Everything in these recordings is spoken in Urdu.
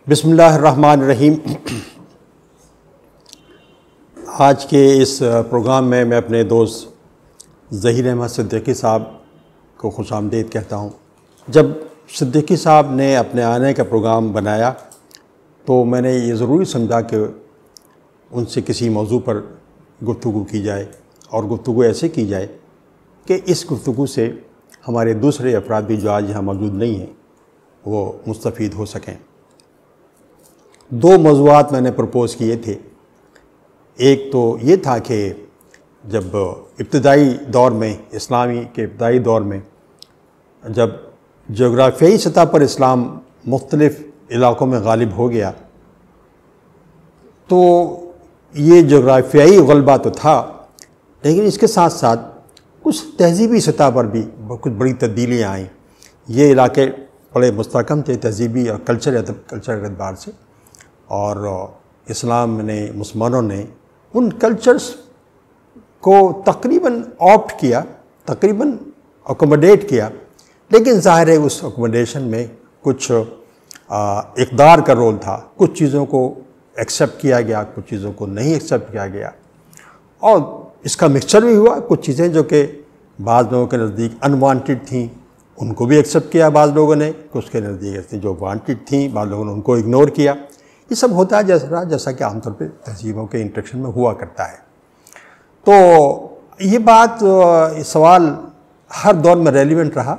بسم اللہ الرحمن الرحیم۔ آج کے اس پروگرام میں اپنے دوست ظہیر احمد صدیقی صاحب کو خوش آمدید کہتا ہوں۔ جب صدیقی صاحب نے اپنے آنے کا پروگرام بنایا تو میں نے یہ ضروری سمجھا کہ ان سے کسی موضوع پر گفتگو کی جائے اور گفتگو ایسے کی جائے کہ اس گفتگو سے ہمارے دوسرے افراد بھی جو آج یہاں موجود نہیں ہیں وہ مستفید ہو سکیں۔ دو موضوعات میں نے پرپوز کیے تھے۔ ایک تو یہ تھا کہ جب ابتدائی دور میں، اسلامی کے ابتدائی دور میں، جب جغرافیائی سطح پر اسلام مختلف علاقوں میں غالب ہو گیا تو یہ جغرافیائی غلبہ تو تھا، لیکن اس کے ساتھ ساتھ کچھ تہذیبی سطح پر بھی کچھ بڑی تبدیلیاں آئیں۔ یہ علاقے بڑے مستحکم تھے تہذیبی اور کلچر اعتبار سے، اور اسلام نے، مسلمانوں نے ان کلچرز کو تقریباً آپٹ کیا، تقریباً اکوموڈیٹ کیا، لیکن ظاہر ہے اس اکوموڈیشن میں کچھ اقدار کا رول تھا۔ کچھ چیزوں کو ایکسیپٹ کیا گیا، کچھ چیزوں کو نہیں ایکسیپٹ کیا گیا، اور اس کا مکسچر بھی ہوا۔ کچھ چیزیں جو کہ بعض لوگوں کے نزدیک انوانٹڈ تھیں ان کو بھی ایکسیپٹ کیا بعض لوگوں نے، کچھ کے نزدیک ایسی جو وانٹڈ تھیں بعض لوگوں نے ان کو اگنور کیا۔ یہ سب ہوتا ہے جیسا کہ عام طور پہ تہذیبوں کے انٹریکشن میں ہوا کرتا ہے۔ تو یہ بات، سوال ہر دور میں ریلیونٹ رہا،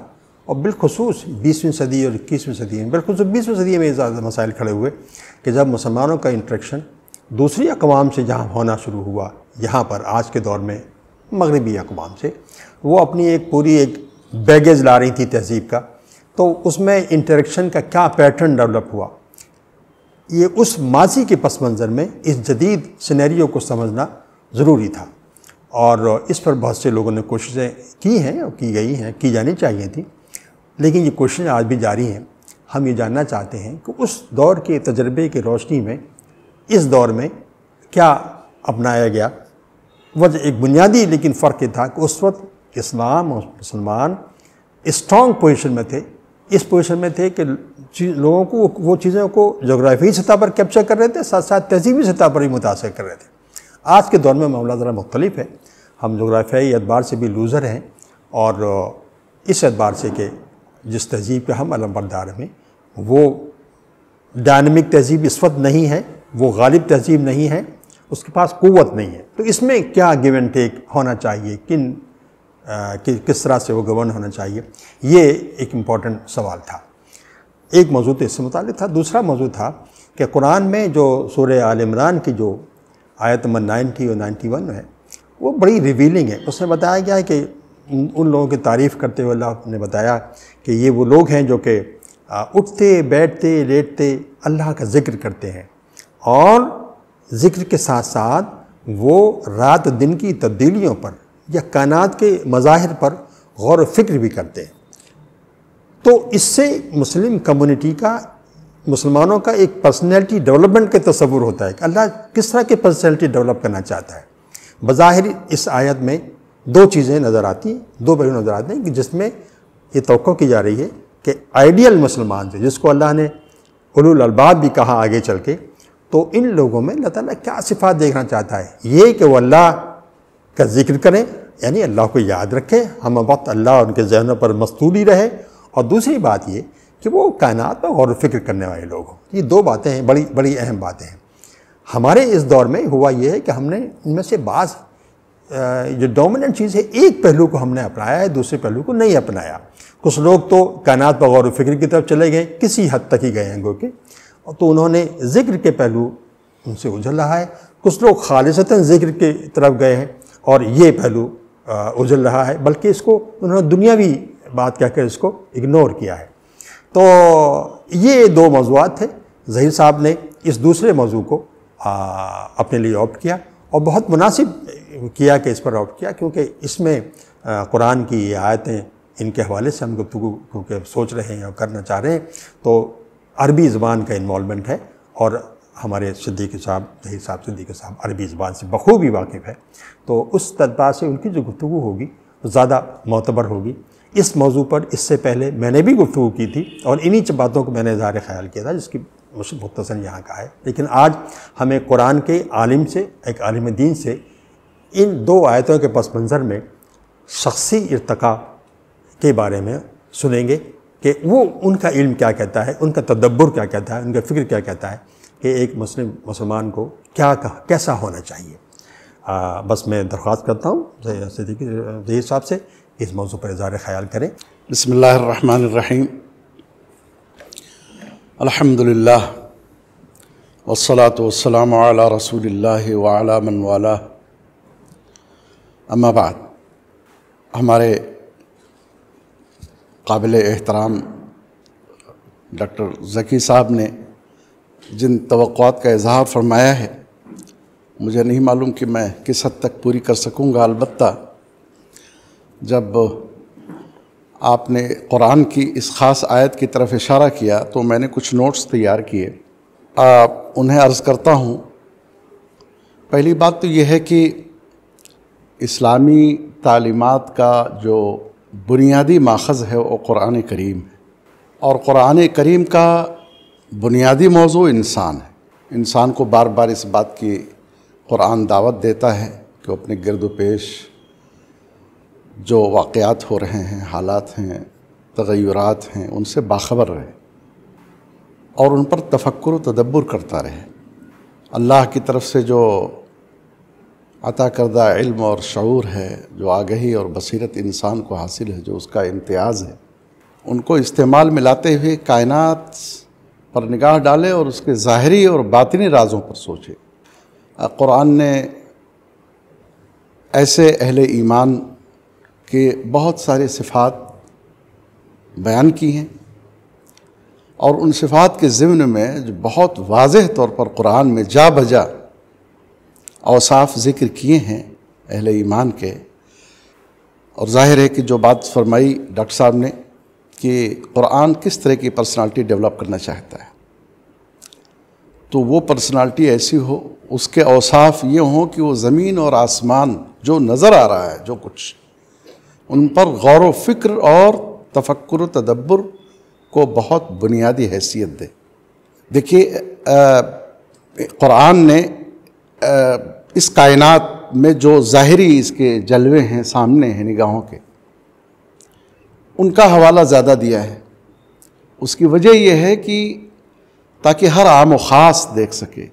اور بالخصوص 20ویں صدی اور 21ویں صدی میں، بالخصوص 20ویں صدی میں زیادہ مسائل کھڑے ہوئے کہ جب مسلمانوں کا انٹریکشن دوسری اقوام سے جہاں ہونا شروع ہوا، یہاں پر آج کے دور میں مغربی اقوام سے، وہ اپنی ایک پوری بیگیج لا رہی تھی تہذیب کا، تو اس میں انٹریکشن کا کیا پیٹرن ڈیولپ ہوا، یہ اس ماضی کے پس منظر میں اس جدید سینیریو کو سمجھنا ضروری تھا، اور اس پر بہت سے لوگوں نے کوششیں کی ہیں اور کی گئی ہیں، کی جانی چاہیے تھیں، لیکن یہ کوششیں آج بھی جاری ہیں۔ ہم یہ جاننا چاہتے ہیں کہ اس دور کے تجربے کی روشنی میں اس دور میں کیا اپنایا گیا۔ وجہ ایک بنیادی لیکن فرق یہ تھا کہ اس وقت اسلام اور مسلمان اسٹرانگ پوزیشن میں تھے، اس پوزیشن میں تھے کہ لوگوں کو وہ چیزوں کو جغرافیائی سطح پر کیپچر کر رہے تھے، ساتھ ساتھ تہذیبی سطح پر بھی متاثر کر رہے تھے۔ آج کے دور میں معاملہ ذرا مختلف ہے، ہم جغرافیائی اعتبار سے بھی لوزر ہیں، اور اس اعتبار سے کہ جس تہذیب کے ہم علم بردار ہیں وہ ڈائنمک تہذیب اس وقت نہیں ہے، وہ غالب تہذیب نہیں ہے، اس کے پاس قوت نہیں ہے۔ تو اس میں کیا گیو اینڈ ٹیک ہونا چاہیے، کس طرح سے وہ گورن ہونا چاہیے، یہ ایک امپورٹنٹ سوال تھا۔ ایک موضوع تو اس سے متعلق تھا۔ دوسرا موضوع تھا کہ قرآن میں جو سورہ آل عمران کی جو آیت نمبر 90 اور 91 ہے وہ بڑی ریویلنگ ہے۔ اس میں بتایا گیا ہے کہ ان لوگوں کی تعریف کرتے ہوئے اللہ نے بتایا کہ یہ وہ لوگ ہیں جو کہ اٹھتے بیٹھتے لیٹتے اللہ کا ذکر کرتے ہیں، اور ذکر کے ساتھ ساتھ وہ رات و دن کی تبدیلیوں پر یا کائنات کے مظاہر پر غور و فکر بھی کرتے ہیں۔ تو اس سے مسلم کمیونٹی کا، مسلمانوں کا ایک پرسنالٹی ڈیولپمنٹ کا تصور ہوتا ہے کہ اللہ کس طرح کی پرسنالٹی ڈیولپ کرنا چاہتا ہے۔ بظاہر اس آیت میں دو چیزیں نظر آتی ہیں، دو پہلو نظر آتے ہیں کہ جس میں یہ توقع کی جا رہی ہے کہ آئیڈیل مسلمان سے، جس کو اللہ نے اولو الالباب بھی کہا آگے چل کے، تو ان لوگوں میں اللہ تعالیٰ کیا صفات دیکھنا چاہتا ہے، یہ کہ وہ اللہ کا ذکر کریں، یعنی اللہ کو یاد رکھیں، ہم وقت اللہ ان کے ذہنوں پر مستولی رہے، اور دوسری بات یہ کہ وہ کائنات پر غور و فکر کرنے والے لوگ ہوں۔ یہ دو باتیں ہیں، بڑی اہم باتیں ہیں۔ ہمارے اس دور میں ہوا یہ ہے کہ ہم نے ان میں سے بعض جو ڈومیننٹ چیز ہے، ایک پہلو کو ہم نے اپنایا ہے، دوسرے پہلو کو نہیں اپنایا۔ کچھ لوگ تو کائنات پر غور و فکر کی طرف چلے گئے، کسی حد تک ہی گئے ہیں گو کہ، تو انہوں نے ذکر کے پہلو ان سے اجل رہا ہے۔ کچھ لوگ خالصتاً ذکر کی طرف گئے ہیں اور یہ پہلو اجل رہا ہے، بلکہ اس کو انہوں نے دنیاوی بات کہہ کر اس کو اگنور کیا ہے۔ تو یہ دو موضوعات تھے۔ ظہیر صاحب نے اس دوسرے موضوع کو اپنے لیے آپٹ کیا، اور بہت مناسب کیا کہ اس پر آپٹ کیا، کیونکہ اس میں قرآن کی یہ آیتیں، ان کے حوالے سے ہم گفتگو کیونکہ سوچ رہے ہیں اور کرنا چاہ رہے ہیں، تو عربی زبان کا انوالومنٹ ہے، اور ہمارے صدیقی صاحب، ظہیر صاحب صدیقی صاحب عربی زبان سے بخوبی واقف ہے، تو اس اعتبار سے ان کی جو گفتگو ہوگی زیادہ معتبر ہوگی۔ اس موضوع پر اس سے پہلے میں نے بھی گفتگو کی تھی، اور انہی باتوں کو میں نے اظہار خیال کیا تھا، جس کی مختصراً یہاں کا ہے، لیکن آج ہمیں قرآن کے عالم سے، ایک عالم دین سے، ان 2 آیتوں کے پس منظر میں شخصی ارتقاء کے بارے میں سنیں گے کہ وہ ان کا علم کیا کہتا ہے، ان کا تدبر کیا کہتا ہے، ان کا فکر کیا کہتا ہے کہ ایک مسلمان کو کیسا ہونا چاہیے۔ بس میں درخواست کرتا ہوں صدیقی ظہیر صاحب سے اس موضوع پر اظہار خیال کریں۔ بسم اللہ الرحمن الرحیم، الحمدللہ والصلاة والسلام علی رسول اللہ وعلی من والہ، اما بعد۔ ہمارے قابل احترام ڈاکٹر ذکی صاحب نے جن توقعات کا اظہار فرمایا ہے، مجھے نہیں معلوم کہ میں کس حد تک پوری کر سکوں گا، البتہ جب آپ نے قرآن کی اس خاص آیت کی طرف اشارہ کیا تو میں نے کچھ نوٹس تیار کیے، انہیں عرض کرتا ہوں۔ پہلی بات تو یہ ہے کہ اسلامی تعلیمات کا جو بنیادی ماخذ ہے وہ قرآن کریم ہے، اور قرآن کریم کا بنیادی موضوع انسان ہے۔ انسان کو بار بار اس بات کی قرآن دعوت دیتا ہے کہ وہ اپنے گرد و پیش جو واقعات ہو رہے ہیں، حالات ہیں، تغیرات ہیں، ان سے باخبر رہے اور ان پر تفکر و تدبر کرتا رہے۔ اللہ کی طرف سے جو عطا کردہ علم اور شعور ہے، جو آگہی اور بصیرت انسان کو حاصل ہے، جو اس کا امتیاز ہے، ان کو استعمال میں لاتے ہوئے کائنات پر نگاہ ڈالے اور اس کے ظاہری اور باطنی رازوں پر سوچے۔ قرآن نے ایسے اہل ایمان کے بہت سارے صفات بیان کی ہیں، اور ان صفات کے ضمن میں جو بہت واضح طور پر قرآن میں جا بجا اوصاف ذکر کیے ہیں اہل ایمان کے۔ اور ظاہر ہے کہ جو بات فرمائی ڈاکٹر صاحب نے کہ قرآن کس طرح کی پرسنالٹی ڈیولپ کرنا چاہتا ہے، تو وہ پرسنالٹی ایسی ہو، اس کے اوصاف یہ ہوں کہ وہ زمین اور آسمان جو نظر آ رہا ہے، جو کچھ، ان پر غور و فکر اور تفکر و تدبر کو بہت بنیادی حیثیت دے۔ دیکھیے، قرآن نے اس کائنات میں جو ظاہری اس کے جلوے ہیں، سامنے ہیں نگاہوں کے، ان کا حوالہ زیادہ دیا ہے۔ اس کی وجہ یہ ہے کہ تاکہ ہر عام و خاص دیکھ سکے،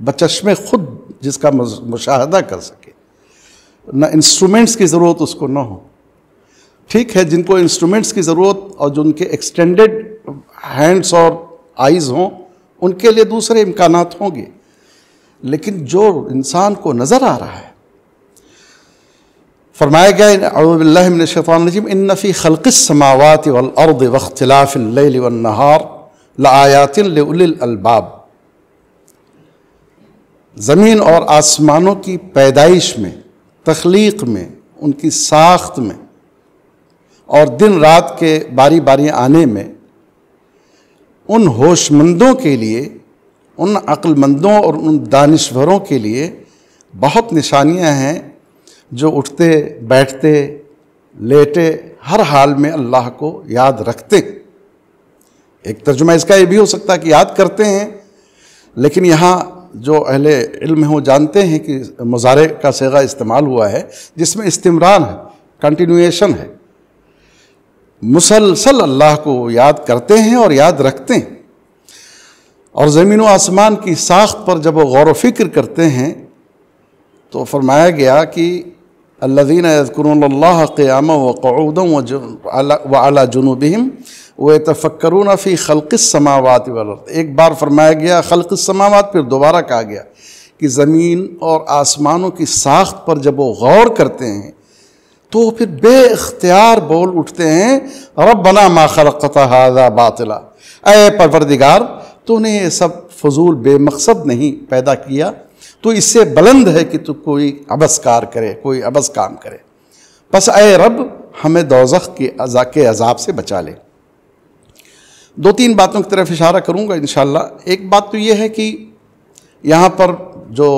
بچشم خود جس کا مشاہدہ کر سکے، نہ انسٹرومنٹس کی ضرورت اس کو نہ ہو۔ ٹھیک ہے، جن کو انسٹرومنٹس کی ضرورت اور جو ان کے ایکسٹینڈڈ ہینڈس اور آئیز ہوں، ان کے لیے دوسرے امکانات ہوں گے، لیکن جو انسان کو نظر آ رہا ہے، فرمایا گیا اعوذ باللہ من الشیطان الرجیم ان فی خلق السماوات والارض واختلاف اللیل والنہار لآیات لأولی الالباب۔ زمین اور آسمانوں کی پیدائش میں، تخلیق میں، ان کی ساخت میں، اور دن رات کے باری باری آنے میں، ان ہوش مندوں کے لیے، ان عقل مندوں اور ان دانشوروں کے لیے بہت نشانیاں ہیں جو اٹھتے بیٹھتے لیٹے ہر حال میں اللہ کو یاد رکھتے ہیں۔ ایک ترجمہ اس کا یہ بھی ہو سکتا ہے کہ یاد کرتے ہیں، لیکن یہاں جو اہل علم ہیں وہ جانتے ہیں کہ مضارع کا صیغہ استعمال ہوا ہے جس میں استمرار ہے، کنٹینویشن ہے۔ مسلسل اللہ کو یاد کرتے ہیں اور یاد رکھتے ہیں، اور زمین و آسمان کی ساخت پر جب وہ غور و فکر کرتے ہیں تو فرمایا گیا کہ الذین یذکرون اللہ قیاما وقعودا وعلی جنوبہم ویتفکرون فی خلق السماوات والارض۔ ایک بار فرمایا گیا خلق السماوات، پھر دوبارہ کہا گیا کہ زمین اور آسمانوں کی ساخت پر جب وہ غور کرتے ہیں تو پھر بے اختیار بول اٹھتے ہیں ربنا ما خلقت ھذا باطلا، اے پروردگار تو نے یہ سب فضول بے مقصد نہیں پیدا کیا، تو اس سے بلند ہے کہ تو کوئی عبث کار کرے، کوئی عبث کام کرے، پس اے رب ہمیں دوزخ کے عذاب سے بچا لے۔ دو تین باتوں کی طرف اشارہ کروں گا انشاءاللہ۔ ایک بات تو یہ ہے کہ یہاں پر جو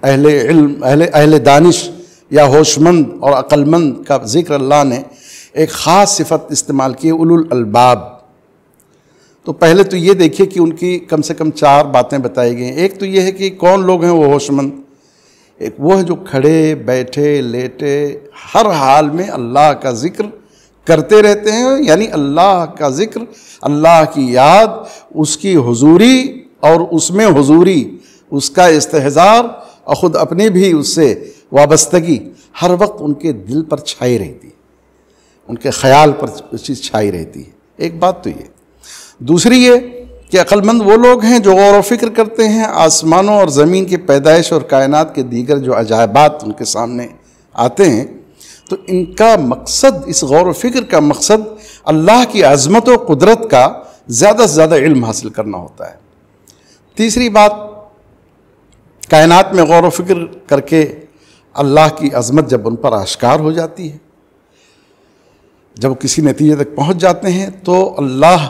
اہل علم، اہل دانش یا ہوش مند اور عقل مند کا ذکر اللہ نے ایک خاص صفت استعمال کی، اولو الالباب۔ تو پہلے تو یہ دیکھیے کہ ان کی کم سے کم 4 باتیں بتائی گئی ہیں۔ ایک تو یہ ہے کہ کون لوگ ہیں وہ ہوش مند، ایک وہ ہیں جو کھڑے بیٹھے لیٹے ہر حال میں اللہ کا ذکر کرتے رہتے ہیں، یعنی اللہ کا ذکر، اللہ کی یاد، اس کی حضوری اور اس میں حضوری، اس کا استحضار اور خود اپنی بھی اس سے وابستگی ہر وقت ان کے دل پر چھائی رہتی ہے، ان کے خیال پر چیز چھائی رہتی ہے۔ ایک بات تو یہ، دوسری یہ کہ عقل مند وہ لوگ ہیں جو غور و فکر کرتے ہیں آسمانوں اور زمین کی پیدائش اور کائنات کے دیگر جو عجائبات ان کے سامنے آتے ہیں، تو ان کا مقصد، اس غور و فکر کا مقصد اللہ کی عظمت و قدرت کا زیادہ سے زیادہ علم حاصل کرنا ہوتا ہے۔ تیسری بات، کائنات میں غور و فکر کر کے اللہ کی عظمت جب ان پر آشکار ہو جاتی ہے، جب کسی نتیجے تک پہنچ جاتے ہیں تو اللہ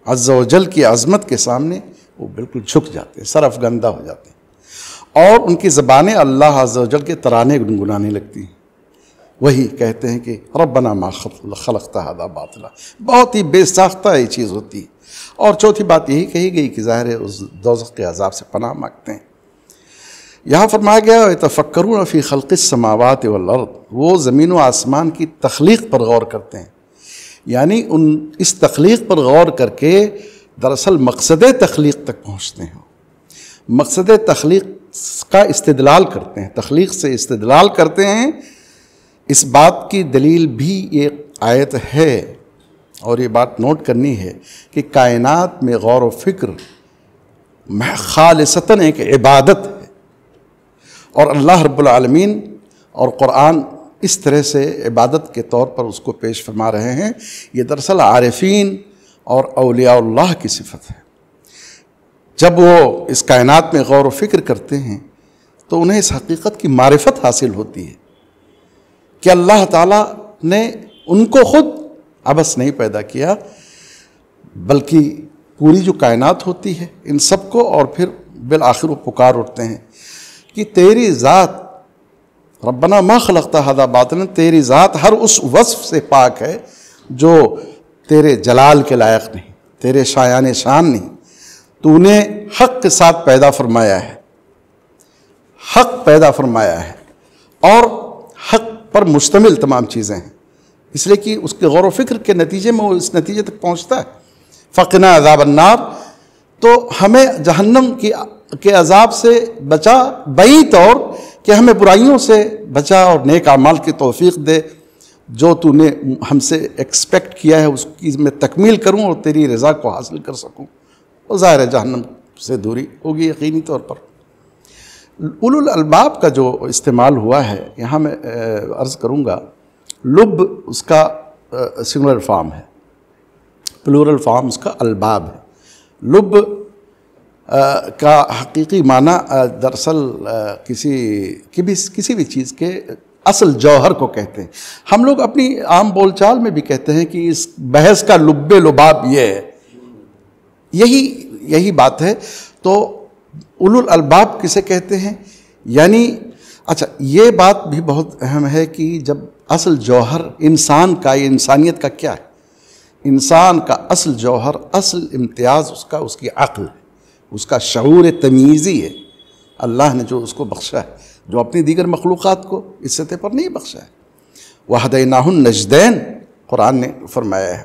عز و جل کی عظمت کے سامنے وہ بالکل جھک جاتے ہیں، سر افگندہ ہو جاتے ہیں، اور ان کی زبانیں اللہ عز و جل کے ترانے گنگنانے لگتی ہیں۔ وہی کہتے ہیں کہ ربنا ما خلقت ھذا باطلا، بہت ہی بے ساختہ یہ چیز ہوتی ہے۔ اور چوتھی بات یہی کہی گئی کہ ظاہر ہے اس دوزخ کے عذاب سے پناہ مانگتے ہیں۔ یہاں فرمایا گیا یتفکرون فی خلق السماوات والارض، وہ زمین و آسمان کی تخلیق پر غور کرتے ہیں، یعنی اس تخلیق پر غور کر کے دراصل مقصد تخلیق تک پہنچتے ہیں، مقصد تخلیق کا استدلال کرتے ہیں، تخلیق سے استدلال کرتے ہیں۔ اس بات کی دلیل بھی ایک آیت ہے، اور یہ بات نوٹ کرنی ہے کہ کائنات میں غور و فکر خالصتاً ایک عبادت ہے، اور اللہ رب العالمین اور قرآن اس طرح سے عبادت کے طور پر اس کو پیش فرما رہے ہیں۔ یہ دراصل عارفین اور اولیاء اللہ کی صفت ہے۔ جب وہ اس کائنات میں غور و فکر کرتے ہیں تو انہیں اس حقیقت کی معرفت حاصل ہوتی ہے کہ اللہ تعالیٰ نے ان کو خود عبث نہیں پیدا کیا، بلکہ پوری جو کائنات ہوتی ہے ان سب کو، اور پھر بالآخر وہ پکار اٹھتے ہیں کہ تیری ذات ربنا ما خلقت ھذا باطلا، تیری ذات ہر اس وصف سے پاک ہے جو تیرے جلال کے لائق نہیں، تیرے شایان شان نہیں۔ تو نے حق کے ساتھ پیدا فرمایا ہے، حق پیدا فرمایا ہے، اور حق پر مشتمل تمام چیزیں ہیں، اس لیے کہ اس کے غور و فکر کے نتیجے میں وہ اس نتیجے تک پہنچتا ہے۔ فقنا عذاب النار، تو ہمیں جہنم کے عذاب سے بچا، بعید طور کہ ہمیں برائیوں سے بچا اور نیک اعمال کی توفیق دے، جو تو نے ہم سے ایکسپیکٹ کیا ہے اس کی میں تکمیل کروں اور تیری رضا کو حاصل کر سکوں۔ اور ظاہر ہے جہنم سے دوری ہوگی یقینی طور پر۔ اولو الالباب کا جو استعمال ہوا ہے یہاں میں عرض کروں گا، لب اس کا سنگولر فارم ہے، پلورل فارم اس کا الباب ہے۔ لب کا حقیقی معنی دراصل کسی بھی چیز کے اصل جوہر کو کہتے ہیں۔ ہم لوگ اپنی عام بول چال میں بھی کہتے ہیں کہ اس بحث کا لب لباب یہ ہے، یہی بات ہے۔ تو اولو الالباب کسے کہتے ہیں؟ یعنی اچھا، یہ بات بھی بہت اہم ہے کہ جب اصل جوہر انسان کا یا انسانیت کا کیا ہے، انسان کا اصل جوہر، اصل امتیاز اس کی عقل ہے، اس کا شعور تمیزی ہے، اللہ نے جو اس کو بخشا ہے، جو اپنی دیگر مخلوقات کو اس سطح پر نہیں بخشا ہے۔ وَهَدَيْنَاهُ النَّجْدَيْنِ قرآن نے فرمایا ہے،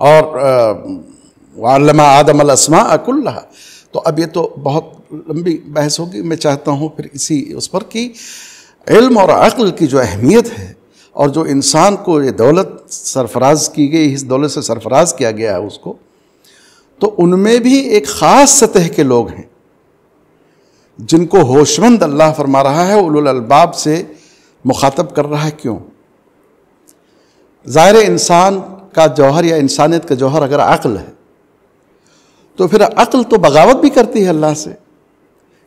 اور وَعَلَّمَ آدَمَ الْأَسْمَاءَ كُلَّهَا۔ تو اب یہ تو بہت لمبی بحث ہوگی، میں چاہتا ہوں پھر اس پر کہ علم اور عقل کی جو اہمیت ہے، اور جو انسان کو یہ دولت سرفراز کی گئی، اس دولت سے سرفراز کیا گیا ہے اس کو، تو ان میں بھی ایک خاص سطح کے لوگ ہیں جن کو ہوشمند اللہ فرما رہا ہے، اولو الالباب سے مخاطب کر رہا ہے۔ کیوں؟ ظاہر انسان کا جوہر یا انسانیت کا جوہر اگر عقل ہے تو پھر عقل تو بغاوت بھی کرتی ہے اللہ سے۔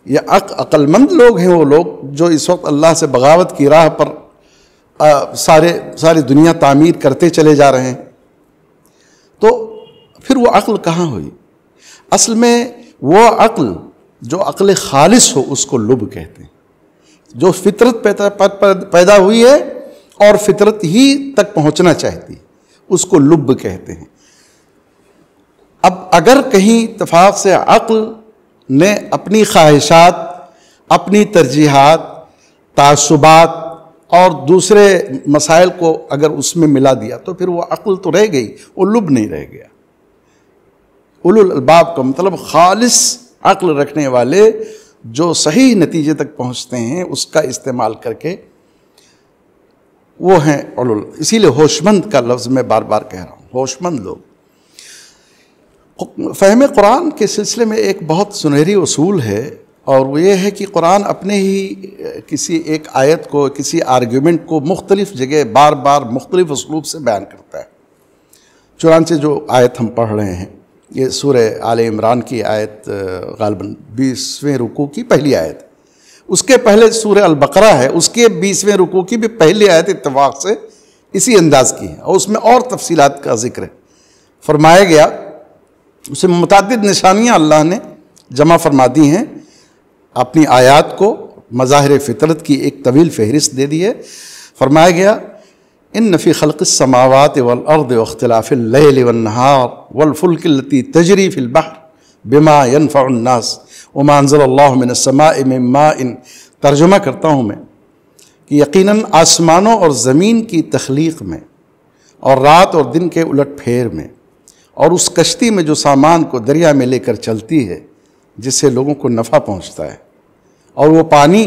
یہ عقل مند لوگ ہیں وہ لوگ جو اس وقت اللہ سے بغاوت کی راہ پر ساری دنیا تعمیر کرتے چلے جا رہے ہیں، تو پھر وہ عقل کہاں ہوئی؟ اصل میں وہ عقل جو عقل خالص ہو اس کو لب کہتے ہیں، جو فطرت پیدا ہوئی ہے اور فطرت ہی تک پہنچنا چاہتی ہے، اس کو لب کہتے ہیں۔ اب اگر کہیں اتفاق سے عقل نے اپنی خواہشات، اپنی ترجیحات، تعصبات اور دوسرے مسائل کو اگر اس میں ملا دیا تو پھر وہ عقل تو رہ گئی، وہ لب نہیں رہ گیا۔ اولو الالباب کا مطلب خالص عقل رکھنے والے جو صحیح نتیجے تک پہنچتے ہیں اس کا استعمال کر کے، وہ ہیں اسی لیے ہوش مند کا لفظ میں بار بار کہہ رہا ہوں، ہوش مند لوگ۔ فہم قرآن کے سلسلے میں ایک بہت سنہری اصول ہے، اور وہ یہ ہے کہ قرآن اپنے ہی کسی ایک آیت کو، کسی آرگیومنٹ کو مختلف جگہ بار بار مختلف اسلوب سے بیان کرتا ہے۔ چنانچہ جو آیت ہم پڑھ رہے ہیں یہ سورہ آل عمران کی آیت غالباً 20ویں رکوع کی پہلی آیت، اس کے پہلے سورہ البقرہ ہے، اس کے 20ویں رکوع کی بھی پہلی آیت اتفاق سے اسی انداز کی ہے، اور اس میں اور تفصیلات کا ذکر ہے۔ فرمایا گیا، اسے متعدد نشانیاں اللہ نے جمع فرما دی ہیں، اپنی آیات کو مظاہر فطرت کی ایک طویل فہرست دے دی ہے۔ فرمایا گیا، ان فی خلق السماوات والارض واختلاف اللیل والنہار والفلک التی تجری فی البحر بما ينفع الناس وما انزل اللہ من السماء من ماء۔ ترجمہ کرتا ہوں میں کہ یقیناً آسمانوں اور زمین کی تخلیق میں، اور رات اور دن کے الٹ پھیر میں، اور اس کشتی میں جو سامان کو دریا میں لے کر چلتی ہے جس سے لوگوں کو نفع پہنچتا ہے، اور وہ پانی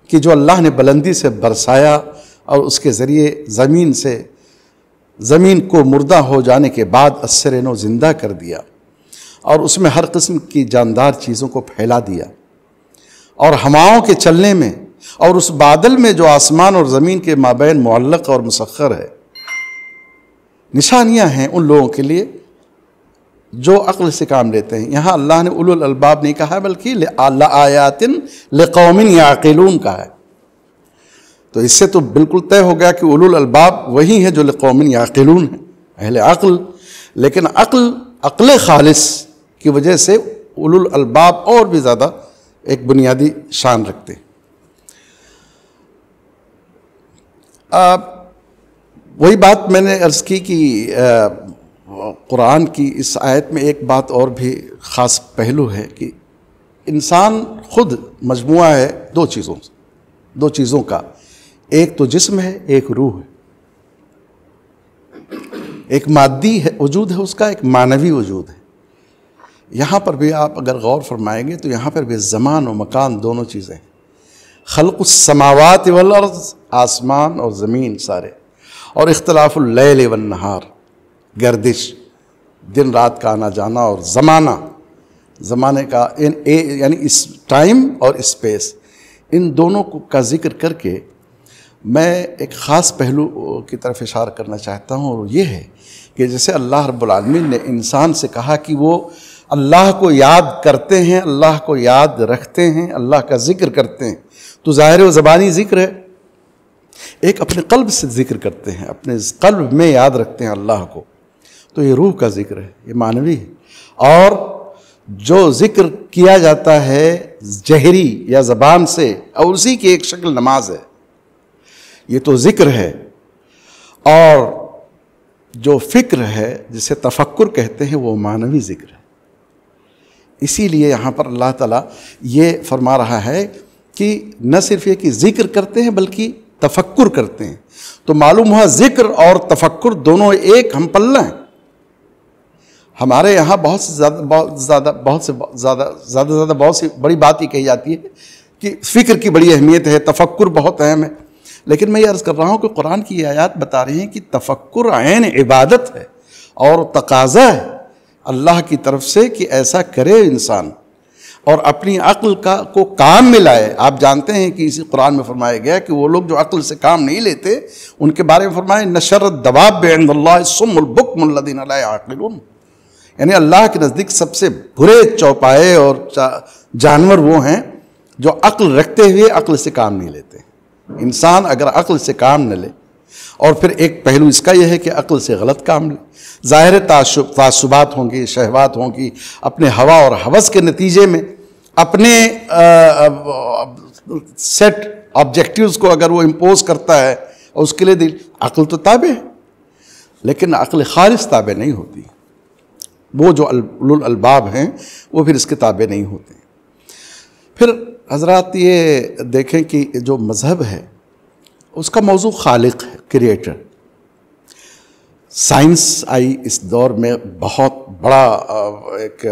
کہ جو اللہ نے بلندی سے برسایا اور اس کے ذریعے زمین کو مردہ ہو جانے کے بعد ازسر نو زندہ کر دیا، اور اس میں ہر قسم کی جاندار چیزوں کو پھیلا دیا، اور ہواؤں کے چلنے میں، اور اس بادل میں جو آسمان اور زمین کے مابین معلق اور مسخر ہے۔ نشانیاں ہیں ان لوگوں کے لیے جو عقل سے کام لیتے ہیں۔ یہاں اللہ نے اولو الالباب نہیں کہا بلکہ لآیات لقوم یعقلون کہا ہے، تو اس سے تو بالکل طے ہو گیا کہ اولو الالباب وہی ہیں جو لقوم یعقلون ہیں، اہل عقل۔ لیکن عقل خالص کی وجہ سے اولو الالباب اور بھی زیادہ ایک بنیادی شان رکھتے ہیں۔ وہی بات میں نے عرض کی کہ قرآن کی اس آیت میں ایک بات اور بھی خاص پہلو ہے کہ انسان خود مجموعہ ہے دو چیزوں کا، ایک تو جسم ہے، ایک روح ہے، ایک مادی ہے وجود ہے اس کا، ایک معنوی وجود ہے۔ یہاں پر بھی آپ اگر غور فرمائیں گے تو یہاں پر بھی زمان و مکان دونوں چیزیں ہیں۔ خلق السماوات والارض، آسمان اور زمین سارے، اور اختلاف اللیل والنہار، گردش، دن رات کا آنا جانا، اور زمانے کا یعنی اس ٹائم اور اسپیس، ان دونوں کا ذکر کر کے میں ایک خاص پہلو کی طرف اشارہ کرنا چاہتا ہوں، اور یہ ہے کہ جیسے اللہ رب العالمین نے انسان سے کہا کہ وہ اللہ کو یاد کرتے ہیں، اللہ کو یاد رکھتے ہیں، اللہ کا ذکر کرتے ہیں، تو ظاہر و زبانی ذکر ہے، ایک اپنے قلب سے ذکر کرتے ہیں، اپنے قلب میں یاد رکھتے ہیں اللہ کو، تو یہ روح کا ذکر ہے، یہ معنوی ہے۔ اور جو ذکر کیا جاتا ہے جہری یا زبان سے، اور اسی کی ایک شکل نماز ہے، یہ تو ذکر ہے۔ اور جو فکر ہے جسے تفکر کہتے ہیں وہ معنوی ذکر ہے۔ اسی لیے یہاں پر اللہ تعالیٰ یہ فرما رہا ہے کہ نہ صرف یہ کہ ذکر کرتے ہیں بلکہ تفکر کرتے ہیں، تو معلوم ہوا ذکر اور تفکر دونوں ایک ہم پلہ ہیں۔ ہمارے یہاں بہت سی بڑی بات یہ کہی جاتی ہے کہ فکر کی بڑی اہمیت ہے، تفکر بہت اہم ہے، لیکن میں یہ عرض کر رہا ہوں کہ قرآن کی یہ آیات بتا رہی ہیں کہ تفکر عین عبادت ہے اور تقاضا ہے اللہ کی طرف سے کہ ایسا کرے انسان، اور اپنی عقل کو کام میں لائے۔ آپ جانتے ہیں کہ اسی قرآن میں فرمایا گیا کہ وہ لوگ جو عقل سے کام نہیں لیتے ان کے بارے میں فرمایا ان شر الدواب عند اللہ الصم البکم الذین لا یعقلون، یعنی اللہ کے نزدیک سب سے برے چوپائے اور جانور وہ ہیں جو عقل رکھتے ہوئے عقل سے کام نہیں لیتے۔ انسان اگر عقل سے کام نہ لے، اور پھر ایک پہلو اس کا یہ ہے کہ عقل سے غلط کام لے، ظاہر تعصبات ہوں گی، شہوات ہوں گی، اپنے ہوا اور ہوس کے نتیجے میں اپنے سیٹ آبجیکٹیوز کو اگر وہ امپوز کرتا ہے، اور اس کے لیے عقل تو تابع ہے، لیکن عقل خالص تابع نہیں ہوتی۔ وہ جو اولو الالباب ہیں وہ پھر اس کے تابع نہیں ہوتے ہیں۔ پھر حضرات یہ دیکھیں کہ جو مذہب ہے اس کا موضوع خالق ہے، کریٹر۔ سائنس آئی اس دور میں، بہت بڑا ایک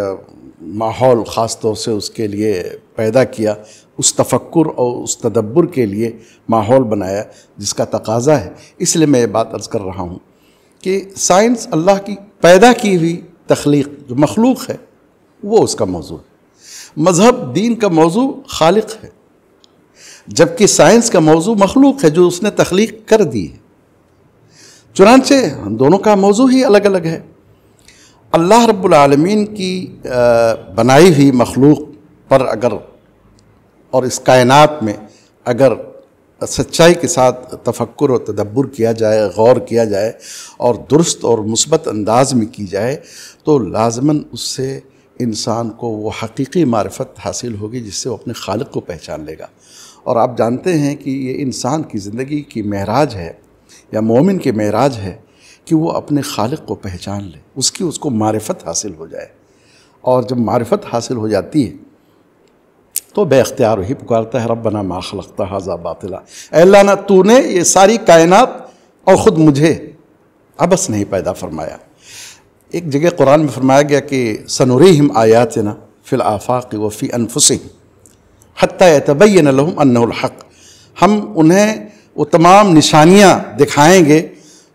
ماحول خاص طور سے اس کے لیے پیدا کیا، اس تفکر اور اس تدبر کے لیے ماحول بنایا جس کا تقاضا ہے۔ اس لیے میں یہ بات عرض کر رہا ہوں کہ سائنس اللہ کی پیدا کی ہوئی تخلیق جو مخلوق ہے وہ اس کا موضوع ہے، مذہب دین کا موضوع خالق ہے، جبکہ سائنس کا موضوع مخلوق ہے جو اس نے تخلیق کر دی ہے۔ چنانچہ دونوں کا موضوع ہی الگ الگ ہے۔ اللہ رب العالمین کی بنائی ہوئی مخلوق پر اگر اور اس کائنات میں اگر سچائی کے ساتھ تفکر و تدبر کیا جائے، غور کیا جائے اور درست اور مثبت انداز میں کی جائے تو لازماً اس سے انسان کو وہ حقیقی معرفت حاصل ہوگی جس سے وہ اپنے خالق کو پہچان لے گا۔ اور آپ جانتے ہیں کہ یہ انسان کی زندگی کی معراج ہے یا مومن کی معراج ہے کہ وہ اپنے خالق کو پہچان لے، اس کو معرفت حاصل ہو جائے۔ اور جب معرفت حاصل ہو جاتی ہے تو بے اختیار وہی پکارتا ہے ربنا ما خلقت ھذا باطلا، اے اللہ نہ تو نے یہ ساری کائنات اور خود مجھے عبث نہیں پیدا فرمایا۔ ایک جگہ قرآن میں فرمایا گیا کہ سنریہم آیاتنا فی الآفاق وفی انفسہم حتی یتبین لہم انہ الحق، ہم انہیں وہ تمام نشانیاں دکھائیں گے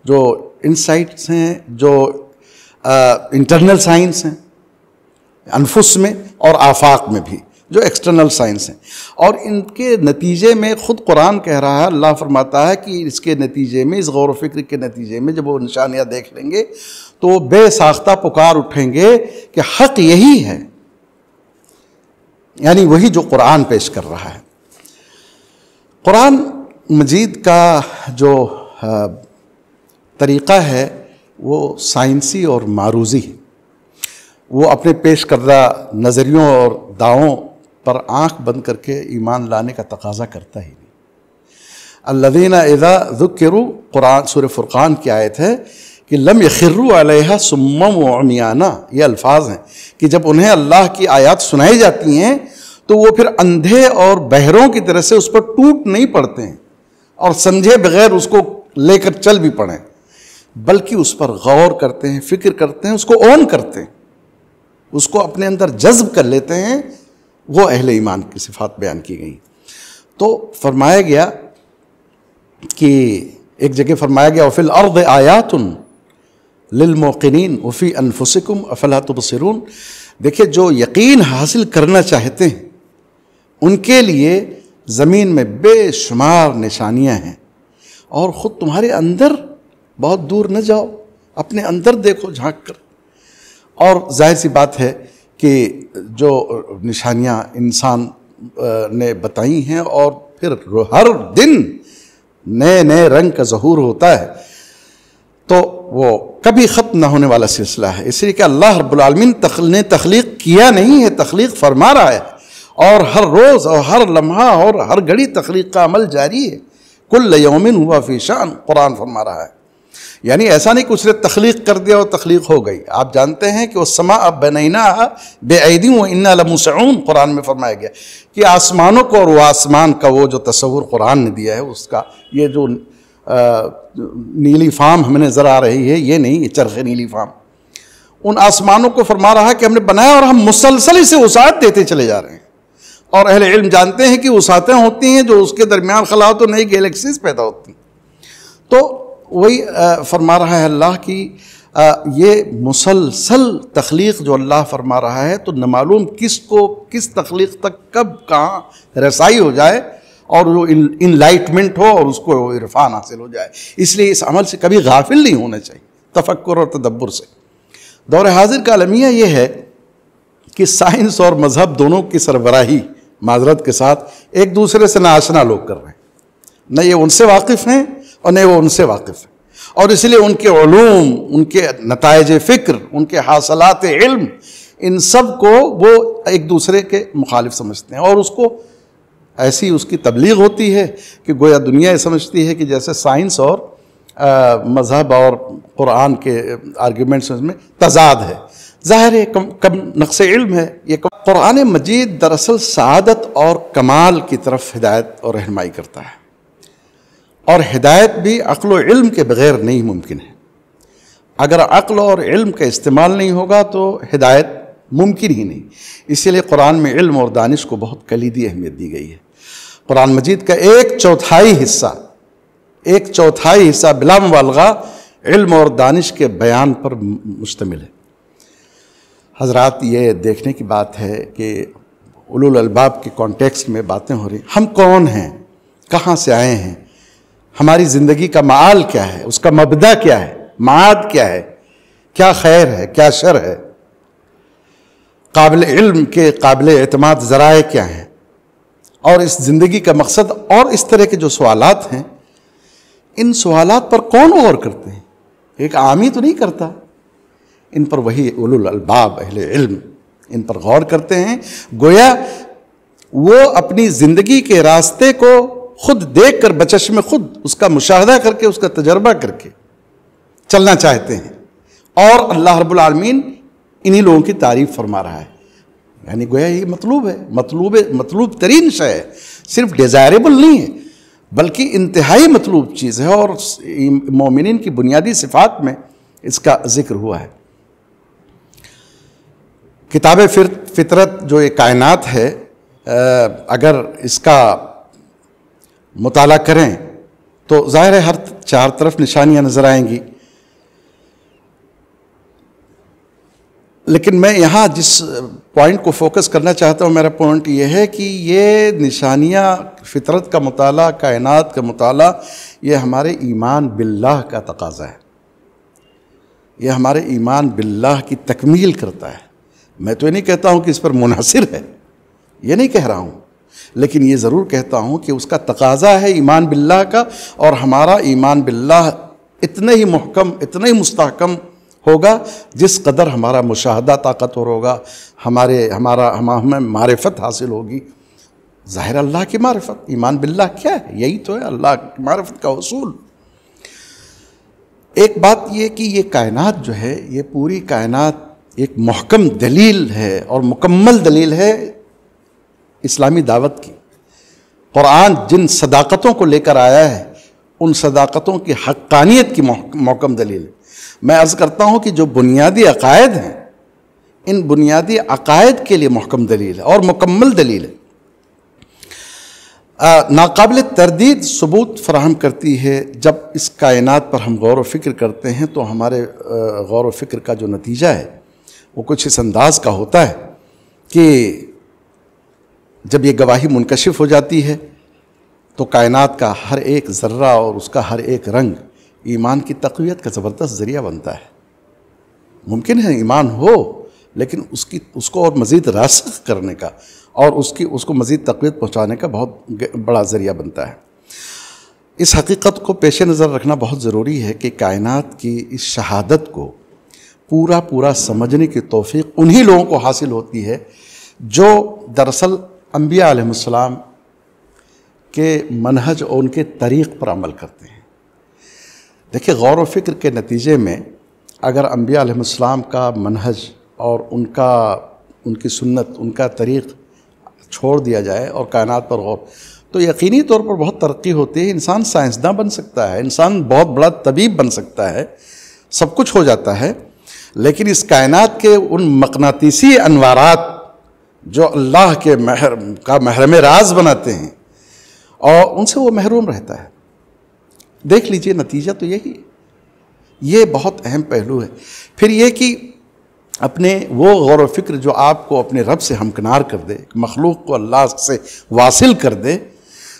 جو انسائٹس ہیں، جو انٹرنل سائنس ہیں انفس میں اور آفاق میں بھی جو ایکسٹرنل سائنس ہیں، اور ان کے نتیجے میں خود قرآن کہہ رہا ہے، اللہ فرماتا ہے کہ اس کے نتیجے میں، اس غور و فکر کے نتیجے میں جب وہ نشانیاں دیکھ لیں گے تو وہ بے ساختہ پکار اٹھیں گے کہ حق یہی ہے، یعنی وہی جو قرآن پیش کر رہا ہے۔ قرآن مجید کا جو طریقہ ہے وہ سائنسی اور معروضی ہے، وہ اپنے پیش کردہ نظریوں اور دعووں پر آنکھ بند کر کے ایمان لانے کا تقاضا کرتا ہی نہیں۔ الذین اذا ذکروا، قرآن سورہ فرقان کی آیت ہے کہ لم یخروا علیہا صما وعمیانا، یہ الفاظ ہیں کہ جب انہیں اللہ کی آیات سنائی جاتی ہیں تو وہ پھر اندھے اور بہروں کی طرح سے اس پر ٹوٹ نہیں پڑتے ہیں اور سمجھے بغیر اس کو لے کر چل بھی پڑیں، بلکہ اس پر غور کرتے ہیں، فکر کرتے ہیں، اس کو اون کرتے ہیں، اس کو اپنے اندر جذب کر لیتے ہیں۔ وہ اہل ایمان کی صفات بیان کی گئی۔ تو فرمایا گیا کہ ایک جگہ فرمایا گیا وَفِي الْأَرْضِ آیَاتٌ لِلْمُوقِنِينَ وَفِي أَنفُسِكُمْ أَفَلَا تُبْصِرُونَ، دیکھیں جو یقین حاصل کرنا چاہتے ہیں ان کے لیے زمین میں بے شمار نشانیاں ہیں، اور خود تمہارے اندر بہت دور نہ جاؤ، اپنے اندر دیکھو جھانک کر۔ اور ظاہر سی بات ہے کہ جو نشانیاں انسان نے بتائی ہیں اور پھر ہر دن نئے نئے رنگ کا ظہور ہوتا ہے تو وہ کبھی ختم نہ ہونے والا سلسلہ ہے، اس لیے کہ اللہ رب العالمین نے تخلیق کیا نہیں ہے، تخلیق فرما رہا ہے، اور ہر روز اور ہر لمحہ اور ہر گھڑی تخلیق کا عمل جاری ہے۔ کل یوم ہوا فی شان، قرآن فرما رہا ہے، یعنی ایسا نہیں کہ اس نے تخلیق کر دیا اور تخلیق ہو گئی۔ آپ جانتے ہیں کہ والسماء بنیناہا بأیدی وإنا لموسعون، قرآن میں فرمایا گیا کہ آسمانوں کو اور وہ آسمان کا وہ جو تصور قرآن نے دیا ہے اس کا، یہ جو نیلی فام ہمیں نظر آ رہی ہے، یہ نہیں، یہ چرخ نیلی فام، ان آسمانوں کو فرما رہا ہے کہ ہم نے بنایا اور ہم مسلسل اسے وسعت دیتے چلے جا رہے ہیں۔ اور اہل علم جانتے ہیں کہ وسعتیں ہوتی ہیں جو اس کے درمیان خلا تو نئی گیلیکسیز پیدا ہوتی ہیں۔ تو وہی فرما رہا ہے اللہ کی یہ مسلسل تخلیق جو اللہ فرما رہا ہے، تو نہ معلوم کس کو کس تخلیق تک کب کہاں رسائی ہو جائے اور وہ انلائٹمنٹ ہو اور اس کو عرفان حاصل ہو جائے۔ اس لیے اس عمل سے کبھی غافل نہیں ہونا چاہیے، تفکر اور تدبر سے۔ دور حاضر کا المیہ یہ ہے کہ سائنس اور مذہب دونوں کی سربراہی معذرت کے ساتھ ایک دوسرے سے ناآشنا لوگ کر رہے ہیں، نہ یہ ان سے واقف ہیں اور نہ وہ ان سے واقف ہیں، اور اس لیے ان کے علوم، ان کے نتائج فکر، ان کے حاصلات علم، ان سب کو وہ ایک دوسرے کے مخالف سمجھتے ہیں، اور اس کو ایسی اس کی تبلیغ ہوتی ہے کہ گویا دنیا یہ سمجھتی ہے کہ جیسے سائنس اور مذہب اور قرآن کے آرگیومنٹس میں تضاد ہے، ظاہر ہے کم نقص علم ہے یہ قرآن مجید دراصل سعادت اور کمال کی طرف ہدایت اور رہنمائی کرتا ہے، اور ہدایت بھی عقل و علم کے بغیر نہیں ممکن ہے۔ اگر عقل اور علم کا استعمال نہیں ہوگا تو ہدایت ممکن ہی نہیں۔ اسی لیے قرآن میں علم اور دانش کو بہت کلیدی اہمیت دی گئی ہے۔ قرآن مجید کا ایک چوتھائی حصہ بلا مبالغہ علم اور دانش کے بیان پر مشتمل ہے۔ حضرات، یہ دیکھنے کی بات ہے کہ اولو الالباب کے کانٹیکسٹ میں باتیں ہو رہی ہیں۔ ہم کون ہیں؟ کہاں سے آئے ہیں؟ ہماری زندگی کا معال کیا ہے؟ اس کا مبدا کیا ہے؟ معاد کیا ہے؟ کیا خیر ہے؟ کیا شر ہے؟ قابل علم کے قابل اعتماد ذرائع کیا ہیں؟ اور اس زندگی کا مقصد اور اس طرح کے جو سوالات ہیں، ان سوالات پر کون غور کرتے ہیں؟ ایک عامی تو نہیں کرتا، ان پر وہی اولو الالباب اہل علم ان پر غور کرتے ہیں، گویا وہ اپنی زندگی کے راستے کو خود دیکھ کر بچشم خود اس کا مشاہدہ کر کے، اس کا تجربہ کر کے چلنا چاہتے ہیں، اور اللہ رب العالمین انہی لوگوں کی تعریف فرما رہا ہے۔ یعنی گویا یہ مطلوب ہے، مطلوب ترین شے ہے، صرف ڈیزائریبل نہیں ہے بلکہ انتہائی مطلوب چیز ہے، اور مومنین کی بنیادی صفات میں اس کا ذکر ہوا ہے۔ کتاب فطرت جو یہ کائنات ہے، اگر اس کا مطالعہ کریں تو ظاہر ہے ہر چار طرف نشانیاں نظر آئیں گی، لیکن میں یہاں جس پوائنٹ کو فوکس کرنا چاہتا ہوں، میرا پوائنٹ یہ ہے کہ یہ نشانیاں، فطرت کا مطالعہ، کائنات کا مطالعہ، یہ ہمارے ایمان باللہ کا تقاضا ہے، یہ ہمارے ایمان باللہ کی تکمیل کرتا ہے۔ میں تو یہ نہیں کہتا ہوں کہ اس پر منحصر ہے، یہ نہیں کہہ رہا ہوں، لیکن یہ ضرور کہتا ہوں کہ اس کا تقاضا ہے ایمان باللہ کا، اور ہمارا ایمان باللہ اتنا ہی محکم، اتنا ہی مستحکم ہوگا جس قدر ہمارا مشاہدہ طاقتور ہوگا، ہمیں معرفت حاصل ہوگی۔ ظاہر اللہ کی معرفت، ایمان باللہ کیا ہے؟ یہی تو ہے اللہ کی معرفت کا اصول۔ ایک بات یہ کہ یہ کائنات جو ہے، یہ پوری کائنات ایک محکم دلیل ہے اور مکمل دلیل ہے اسلامی دعوت کی۔ قرآن جن صداقتوں کو لے کر آیا ہے، ان صداقتوں کی حقانیت کی محکم دلیل ہے۔ میں عرض کرتا ہوں کہ جو بنیادی عقائد ہیں، ان بنیادی عقائد کے لیے محکم دلیل ہے اور مکمل دلیل ہے، ناقابل تردید ثبوت فراہم کرتی ہے۔ جب اس کائنات پر ہم غور و فکر کرتے ہیں تو ہمارے غور و فکر کا جو نتیجہ ہے وہ کچھ اس انداز کا ہوتا ہے کہ جب یہ گواہی منکشف ہو جاتی ہے تو کائنات کا ہر ایک ذرہ اور اس کا ہر ایک رنگ ایمان کی تقویت کا زبردست ذریعہ بنتا ہے۔ ممکن ہے ایمان ہو، لیکن اس کو اور مزید راسخ کرنے کا اور اس کو مزید تقویت پہنچانے کا بہت بڑا ذریعہ بنتا ہے۔ اس حقیقت کو پیش نظر رکھنا بہت ضروری ہے کہ کائنات کی اس شہادت کو پورا سمجھنے کی توفیق انہی لوگوں کو حاصل ہوتی ہے جو دراصل انبیاء علیہ السلام کے منہج اور ان کے طریق پر عمل کرتے ہیں۔ دیکھیں، غور و فکر کے نتیجے میں اگر انبیاء علیہ السلام کا منہج اور ان کی سنت، ان کا طریق چھوڑ دیا جائے اور کائنات پر غور، تو یقینی طور پر بہت ترقی ہوتی ہے۔ انسان سائنسداں بن سکتا ہے، انسان بہت بڑا طبیب بن سکتا ہے، سب کچھ ہو جاتا ہے، لیکن اس کائنات کے ان مقناطیسی انوارات جو اللہ کے محرم راز بناتے ہیں، اور ان سے وہ محروم رہتا ہے۔ دیکھ لیجئے، نتیجہ تو یہی ہے۔ یہ بہت اہم پہلو ہے۔ پھر یہ کہ اپنے وہ غور و فکر جو آپ کو اپنے رب سے ہمکنار کر دے، مخلوق کو اللہ سے واصل کر دے،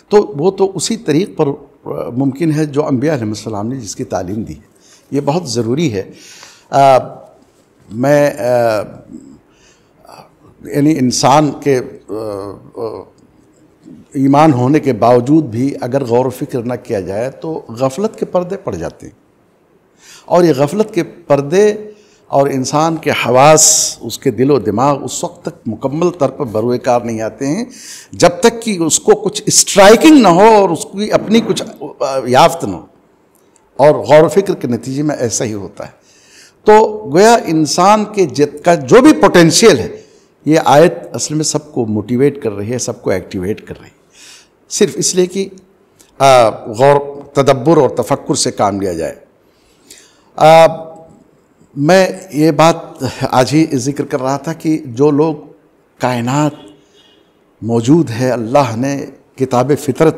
تو وہ تو اسی طریق پر ممکن ہے جو انبیاء علیہ السلام نے جس کی تعلیم دی ہے۔ یہ بہت ضروری ہے۔ میں یعنی انسان کے ایمان ہونے کے باوجود بھی اگر غور و فکر نہ کیا جائے تو غفلت کے پردے پڑ جاتے ہیں، اور یہ غفلت کے پردے اور انسان کے حواس، اس کے دل و دماغ اس وقت تک مکمل طور پر بروئے کار نہیں آتے ہیں جب تک کہ اس کو کچھ اسٹرائکنگ نہ ہو اور اس کی اپنی کچھ یافت نہ ہو، اور غور و فکر کے نتیجے میں ایسا ہی ہوتا ہے۔ تو گویا انسان کے کا جو بھی پوٹینشیل ہے، یہ آیت اصل میں سب کو موٹیویٹ کر رہی ہے، سب کو ایکٹیویٹ کر رہی ہے، صرف اس لیے کہ غور تدبر اور تفکر سے کام لیا جائے۔ میں یہ بات آج ہی ذکر کر رہا تھا کہ جو لوگ کائنات موجود ہے، اللہ نے کتاب فطرت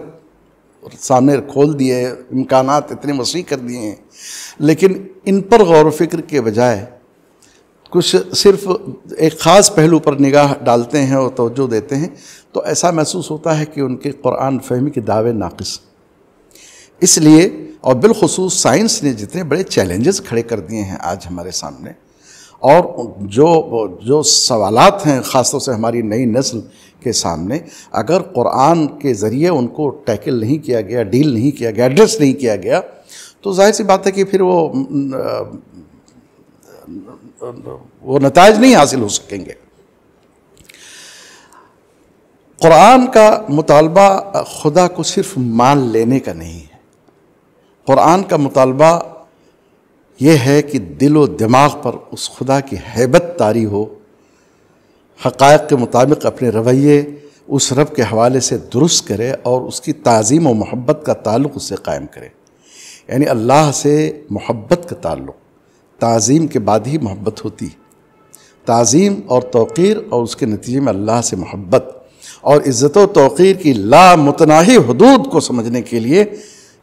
سامنے کھول دیے، امکانات اتنے وسیع کر دیے ہیں، لیکن ان پر غور و فکر کے بجائے کچھ صرف ایک خاص پہلو پر نگاہ ڈالتے ہیں اور توجہ دیتے ہیں، تو ایسا محسوس ہوتا ہے کہ ان کے قرآن فہمی کے دعوے ناقص۔ اس لیے اور بالخصوص سائنس نے جتنے بڑے چیلنجز کھڑے کر دیے ہیں آج ہمارے سامنے، اور جو سوالات ہیں خاص طور سے ہماری نئی نسل کے سامنے، اگر قرآن کے ذریعے ان کو ٹیکل نہیں کیا گیا، ڈیل نہیں کیا گیا، ایڈریس نہیں کیا گیا، تو ظاہر سی بات ہے کہ پھر وہ نتائج نہیں حاصل ہو سکیں گے۔ قرآن کا مطالبہ خدا کو صرف مان لینے کا نہیں ہے، قرآن کا مطالبہ یہ ہے کہ دل و دماغ پر اس خدا کی ہیبت طاری ہو، حقائق کے مطابق اپنے رویے اس رب کے حوالے سے درست کرے اور اس کی تعظیم و محبت کا تعلق اس سے قائم کرے۔ یعنی اللہ سے محبت کا تعلق، تعظیم کے بعد ہی محبت ہوتی ہے، تعظیم اور توقیر اور اس کے نتیجے میں اللہ سے محبت اور عزت و توقیر کی لامتناہی حدود کو سمجھنے کے لیے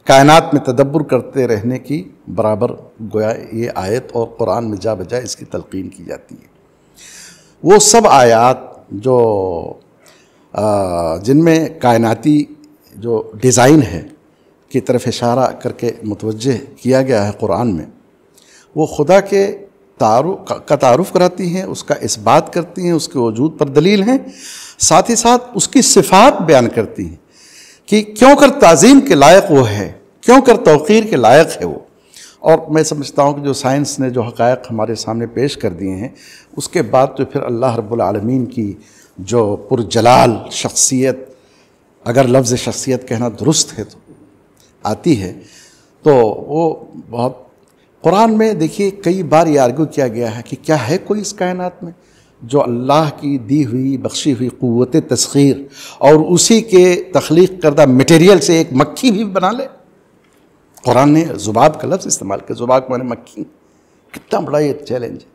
کائنات میں تدبر کرتے رہنے کی برابر گویا یہ آیت اور قرآن میں جا بجا اس کی تلقین کی جاتی ہے۔ وہ سب آیات جو جن میں کائناتی جو ڈیزائن ہے کی طرف اشارہ کر کے متوجہ کیا گیا ہے قرآن میں، وہ خدا کے تعارف کراتی ہیں، اس کا اثبات کرتی ہیں، اس کے وجود پر دلیل ہیں، ساتھ ہی ساتھ اس کی صفات بیان کرتی ہیں کہ کیوں کر تعظیم کے لائق وہ ہے، کیوں کر توقیر کے لائق ہے وہ۔ اور میں سمجھتا ہوں کہ جو سائنس نے جو حقائق ہمارے سامنے پیش کر دیے ہیں، اس کے بعد تو پھر اللہ رب العالمین کی جو پرجلال شخصیت، اگر لفظ شخصیت کہنا درست ہے تو آتی ہے، تو وہ بہت قرآن میں دیکھیے کئی بار یہ آرگو کیا گیا ہے کہ کیا ہے کوئی اس کائنات میں جو اللہ کی دی ہوئی بخشی ہوئی قوت تسخیر اور اسی کے تخلیق کردہ میٹیریل سے ایک مکھی بھی بنا لے۔ قرآن نے ذباب کا لفظ استعمال کیا، ذباب کو مکھی، کتنا بڑا یہ چیلنج ہے۔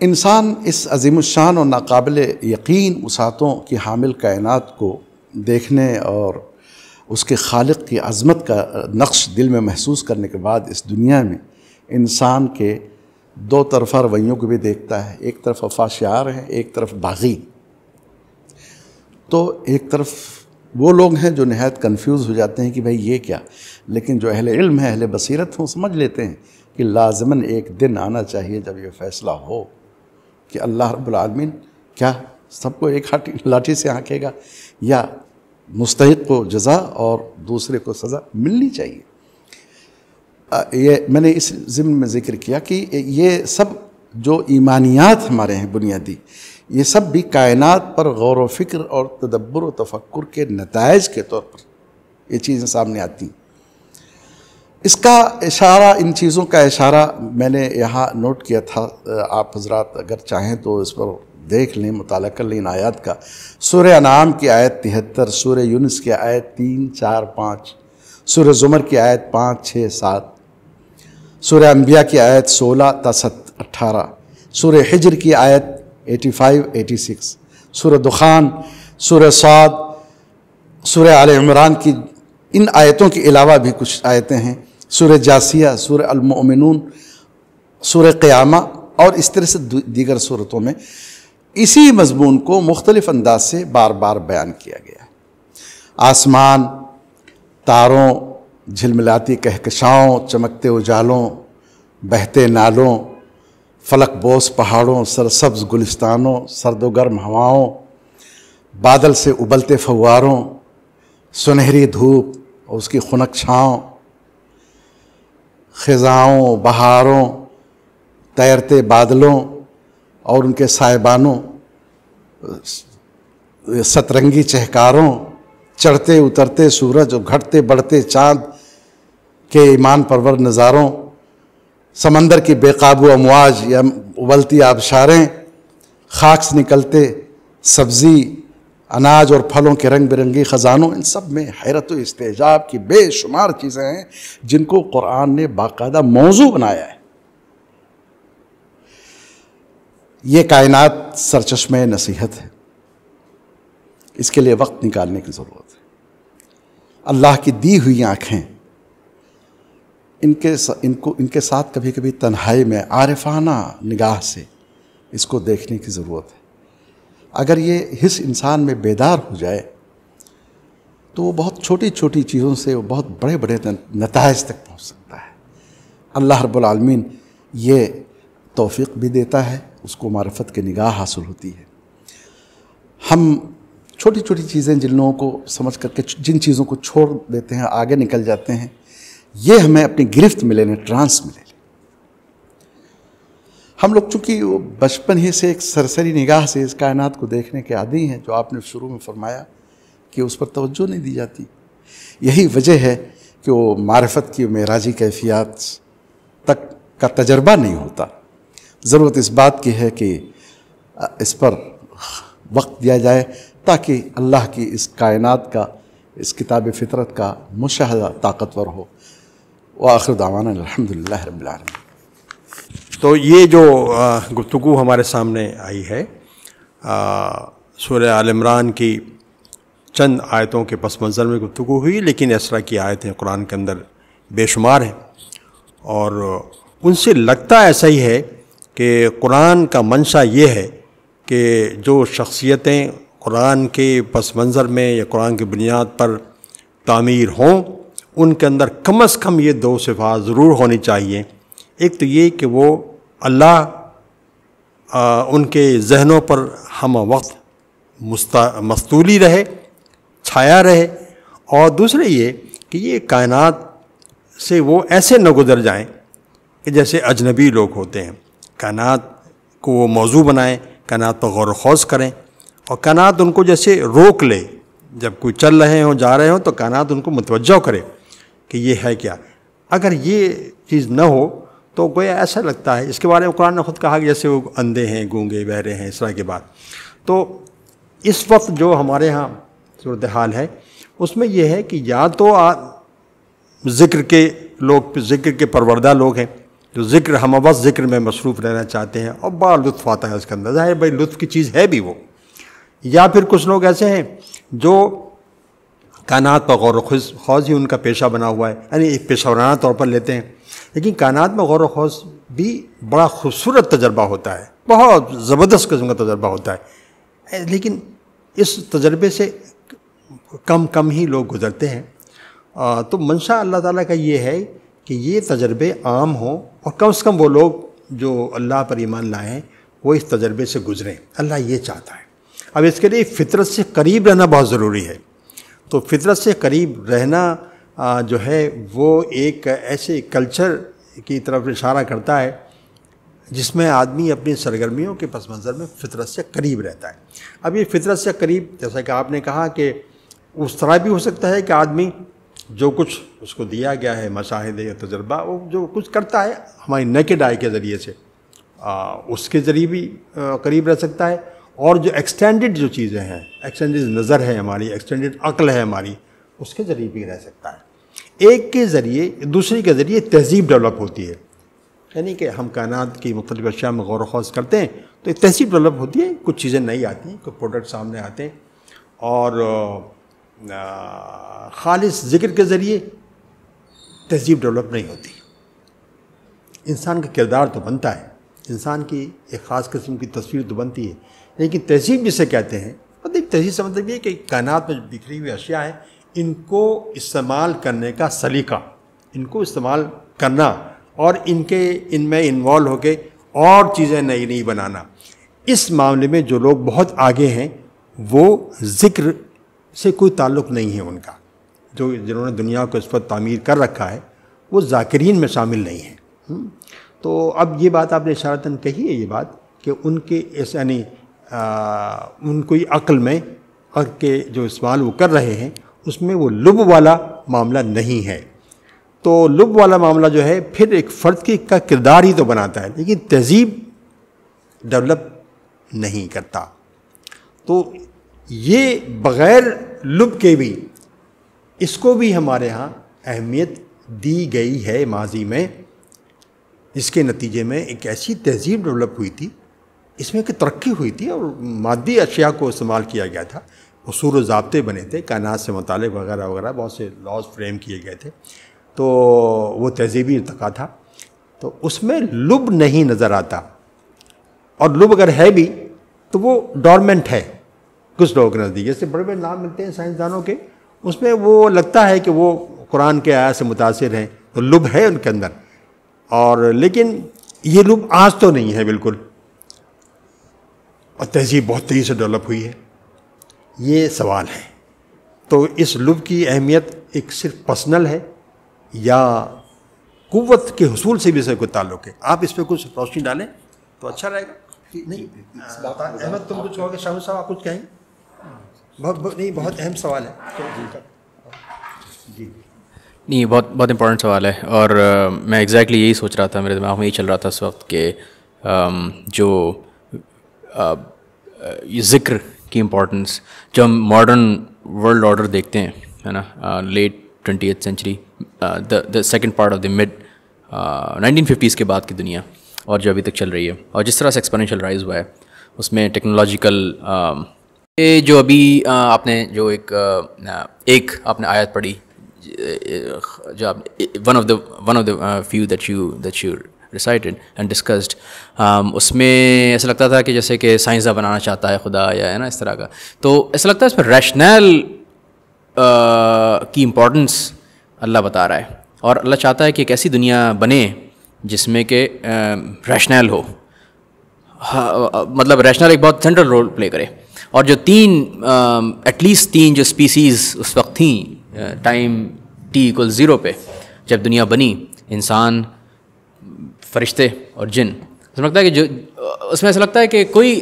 انسان اس عظیم الشان اور ناقابل یقین وسعتوں کی حامل کائنات کو دیکھنے اور اس کے خالق کی عظمت کا نقش دل میں محسوس کرنے کے بعد اس دنیا میں انسان کے دو طرفہ رویوں کو بھی دیکھتا ہے، ایک طرف افاشیار ہیں، ایک طرف باغی۔ تو ایک طرف وہ لوگ ہیں جو نہایت کنفیوز ہو جاتے ہیں کہ بھئی یہ کیا، لیکن جو اہل علم ہے، اہل بصیرت ہوں، سمجھ لیتے ہیں کہ لازماً ایک دن آنا چاہیے جب یہ فیصلہ ہو کہ اللہ رب العالمین کیا سب کو ایک لاٹھی سے ہانکے گا، یا مستحق کو جزا اور دوسرے کو سزا ملنی چاہیے۔ یہ میں نے اس ضمن میں ذکر کیا کہ یہ سب جو ایمانیات ہمارے ہیں بنیادی، یہ سب بھی کائنات پر غور و فکر اور تدبر و تفکر کے نتائج کے طور پر یہ چیزیں سامنے آتی ہیں۔ اس کا اشارہ، ان چیزوں کا اشارہ میں نے یہاں نوٹ کیا تھا، آپ حضرات اگر چاہیں تو اس پر دیکھ لیں، مطالعہ کر لیں ان آیات کا۔ سورہ انعام کی آیت 73، سورہ یونس کی آیت 3، 4، 5، سورہ زمر کی آیت 5، 6، 7، سورہ انبیاء کی آیت 16 تا 18، سورہ حجر کی آیت 85، 86، سورہ دخان، سورہ صاد، سورہ آل عمران کی ان آیتوں کے علاوہ بھی کچھ آیتیں ہیں، سورہ جاسیہ، سورہ المؤمنون، سورہ قیامہ، اور اس طرح سے دیگر صورتوں میں اسی مضمون کو مختلف انداز سے بار بار بیان کیا گیا ہے۔ آسمان، تاروں، جھلملاتی کہکشاؤں، چمکتے اجالوں، بہتے نالوں، فلک بوس پہاڑوں، سرسبز گلستانوں، سرد و گرم ہواؤں، بادل سے ابلتے فواروں، سنہری دھوپ اور اس کی خنک چھاؤں، خزاؤں، بہاروں، تیرتے بادلوں اور ان کے سائبانوں، سترنگی چہکاروں، چڑھتے اترتے سورج اور گھٹتے بڑھتے چاند کے ایمان پرور نظاروں، سمندر کی بے قابو امواج یا ابلتی آبشاریں، خاک سے نکلتے سبزی، اناج اور پھلوں کے رنگ برنگی خزانوں، ان سب میں حیرت و استعجاب کی بے شمار چیزیں ہیں جن کو قرآن نے باقاعدہ موضوع بنایا ہے۔ یہ کائنات سرچشمہ نصیحت ہے، اس کے لیے وقت نکالنے کی ضرورت ہے۔ اللہ کی دی ہوئی آنکھیں، ان کے ساتھ کبھی کبھی تنہائی میں عارفانہ نگاہ سے اس کو دیکھنے کی ضرورت ہے۔ اگر یہ حس انسان میں بیدار ہو جائے تو وہ بہت چھوٹی چھوٹی چیزوں سے وہ بہت بڑے بڑے نتائج تک پہنچ سکتا ہے۔ اللہ رب العالمین یہ توفیق بھی دیتا ہے، اس کو معرفت کی نگاہ حاصل ہوتی ہے۔ ہم چھوٹی چھوٹی چیزیں جن لوگوں کو سمجھ کر کے جن چیزوں کو چھوڑ دیتے ہیں، آگے نکل جاتے ہیں، یہ ہمیں اپنی گرفت میں لینے، ٹرانس میں لے لیں۔ ہم لوگ چونکہ وہ بچپن ہی سے ایک سرسری نگاہ سے اس کائنات کو دیکھنے کے عادی ہیں، جو آپ نے شروع میں فرمایا کہ اس پر توجہ نہیں دی جاتی۔ یہی وجہ ہے کہ وہ معرفت کی معراجی کیفیات تک کا تجربہ نہیں ہوتا۔ ضرورت اس بات کی ہے کہ اس پر وقت دیا جائے تاکہ اللہ کی اس کائنات کا، اس کتاب فطرت کا مشاہدہ طاقتور ہو۔ وآخر دعوانا الحمدللہ رب العالمین۔ تو یہ جو گفتگو ہمارے سامنے آئی ہے سورہ آل عمران کی چند آیتوں کے پس منظر میں گفتگو ہوئی، لیکن اس طرح کی آیتیں قرآن کے اندر بے شمار ہیں، اور ان سے لگتا ایسا ہی ہے کہ قرآن کا منشا یہ ہے کہ جو شخصیتیں قرآن کے پس منظر میں یا قرآن کی بنیاد پر تعمیر ہوں، ان کے اندر کم از کم یہ دو صفات ضرور ہونی چاہیے۔ ایک تو یہ کہ وہ اللہ ان کے ذہنوں پر ہم وقت مستولی رہے، چھایا رہے، اور دوسرے یہ کہ یہ کائنات سے وہ ایسے نہ گزر جائیں کہ جیسے اجنبی لوگ ہوتے ہیں، کائنات کو وہ موضوع بنائیں، کائنات پر غور و خوض کریں، اور کائنات ان کو جیسے روک لے، جب کوئی چل رہے ہوں، جا رہے ہوں، تو کائنات ان کو متوجہ کرے کہ یہ ہے کیا۔ اگر یہ چیز نہ ہو تو گویا ایسا لگتا ہے، اس کے بارے میں قرآن نے خود کہا کہ جیسے وہ اندھے ہیں، گونگے، بہرے ہیں، اس طرح کی بات۔ تو اس وقت جو ہمارے ہاں صورتحال ہے اس میں یہ ہے کہ یا تو ذکر کے لوگ، ذکر کے پروردہ لوگ ہیں جو ذکر ہم وقت ذکر میں مصروف رہنا چاہتے ہیں اور بڑا لطف آتا ہے اس کے اندر، ظاہر بھائی لطف کی چیز ہے بھی وہ، یا پھر کچھ لوگ ایسے ہیں جو کائنات پر غور و خوض ہی ان کا پیشہ بنا ہوا ہے، یعنی ایک پیشہ ورانہ طور پر لیتے ہیں، لیکن کائنات میں غور و خوض بھی بڑا خوبصورت تجربہ ہوتا ہے، بہت زبردست قسم کا تجربہ ہوتا ہے، لیکن اس تجربے سے کم ہی لوگ گزرتے ہیں۔ تو منشا اللہ تعالیٰ کا یہ ہے کہ یہ تجربے عام ہوں، اور کم سے کم وہ لوگ جو اللہ پر ایمان لائے ہیں وہ اس تجربے سے گزریں، اللہ یہ چاہتا ہے۔ اب اس کے لیے فطرت سے قریب رہنا بہت ضروری ہے۔ تو فطرت سے قریب رہنا جو ہے وہ ایک ایسے کلچر کی طرف اشارہ کرتا ہے جس میں آدمی اپنی سرگرمیوں کے پس منظر میں فطرت سے قریب رہتا ہے۔ اب یہ فطرت سے قریب، جیسا کہ آپ نے کہا کہ اس طرح بھی ہو سکتا ہے کہ آدمی جو کچھ اس کو دیا گیا ہے مشاہدے یا تجربہ، وہ جو کچھ کرتا ہے ہماری نیکڈ آئی کے ذریعے سے اس کے ذریعے بھی قریب رہ سکتا ہے، اور جو ایکسٹینڈڈ جو چیزیں ہیں، ایکسٹینڈڈ نظر ہے ہماری، ایکسٹینڈڈ عقل ہے ہماری، اس کے ذریعے بھی رہ سکتا ہے۔ ایک کے ذریعے دوسرے کے ذریعے تہذیب ڈیولپ ہوتی ہے، یعنی کہ ہم کائنات کی مختلف اشیاء میں غور و خوض کرتے ہیں تو ایک تہذیب ڈیولپ ہوتی ہے، کچھ چیزیں نئی آتی ہیں، کچھ پروڈکٹ سامنے آتے ہیں، اور خالص ذکر کے ذریعے تہذیب ڈیولپ نہیں ہوتی۔ انسان کا کردار تو بنتا ہے، انسان کی ایک خاص قسم کی تصویر تو بنتی ہے، لیکن تہذیب جسے کہتے ہیں، تہذیب سے مطلب یہ کہ کائنات میں بکھری ہوئی اشیاء ہیں، ان کو استعمال کرنے کا سلیقہ، ان کو استعمال کرنا اور ان میں انوالو ہو کے اور چیزیں نئی بنانا، اس معاملے میں جو لوگ بہت آگے ہیں وہ ذکر سے کوئی تعلق نہیں ہے ان کا، جنہوں نے دنیا کو اس پر تعمیر کر رکھا ہے وہ ذاکرین میں شامل نہیں ہیں۔ تو اب یہ بات آپ نے اشارتاً کہی ہے، یہ بات کہ ان کے یعنی ان کوئی عقل میں، عقل کے جو استعمال وہ کر رہے ہیں اس میں وہ لب والا معاملہ نہیں ہے، تو لب والا معاملہ جو ہے پھر ایک فرد کا کردار ہی تو بناتا ہے، لیکن تہذیب ڈیولپ نہیں کرتا. تو یہ بغیر لب کے بھی اس کو بھی ہمارے ہاں اہمیت دی گئی ہے ماضی میں، جس کے نتیجے میں ایک ایسی تہذیب ڈیولپ ہوئی تھی، اس میں ایک ترقی ہوئی تھی اور مادی اشیاء کو استعمال کیا گیا تھا، اصول و ضابطے بنے تھے، کائنات سے متعلق وغیرہ وغیرہ بہت سے لاز فریم کیے گئے تھے. تو وہ تہذیبی ارتقا تھا. تو اس میں لب نہیں نظر آتا، اور لب اگر ہے بھی تو وہ ڈورمنٹ ہے کچھ لوگوں کے نزدیک. جیسے بڑے بڑے نام ملتے ہیں سائنسدانوں کے، اس میں وہ لگتا ہے کہ وہ قرآن کے آیات سے متاثر ہیں، تو لب ہے ان کے اندر، اور لیکن یہ لب آج تو نہیں ہے بالکل، اور تہذیب بہت تیزی سے ڈیولپ ہوئی ہے. یہ سوال ہے. تو اس لب کی اہمیت ایک صرف پرسنل ہے یا قوت کے حصول سے بھی سے کوئی تعلق ہے؟ آپ اس پہ کچھ روشنی ڈالیں تو اچھا رہے گا. نہیں احمد تم کچھ کہو گے؟ شاہ صاحب آپ کچھ کہیں؟ بہت اہم سوال ہے. جی نہیں، بہت امپورٹنٹ سوال ہے، اور میں ایگزیکٹلی یہی سوچ رہا تھا، میرے دماغ میں یہی چل رہا تھا اس وقت کہ جو یہ ذکر کی امپورٹنس، جو ہم ماڈرن ورلڈ آرڈر دیکھتے ہیں، ہے نا، late 20th century, the second part of the mid 1950s کے بعد کی دنیا، اور جو ابھی تک چل رہی ہے، اور جس طرح سے ایکسپونینشیل رائز ہوا ہے اس میں ٹیکنالوجیکل، یہ جو ابھی آپ نے جو ایک آپ نے آیت پڑھی، جو آپ one of the few that you recited and discussed، اس میں ایسا لگتا تھا کہ جیسے کہ سائنسداں بنانا چاہتا ہے خدا، یا ہے نا اس طرح کا. تو ایسا لگتا ہے اس میں ریشنل کی امپورٹنس اللہ بتا رہا ہے، اور اللہ چاہتا ہے کہ ایک ایسی دنیا بنے جس میں کہ ریشنل ہو، مطلب ریشنل ایک بہت سینٹرل رول پلے کرے. اور جو ایٹ لیسٹ تین جو اسپیسیز اس وقت تھیں ٹائم T=0 پہ جب دنیا بنی، انسان، فرشتے اور جن، اس میں لگتا ہے کہ اس میں ایسا لگتا ہے کہ کوئی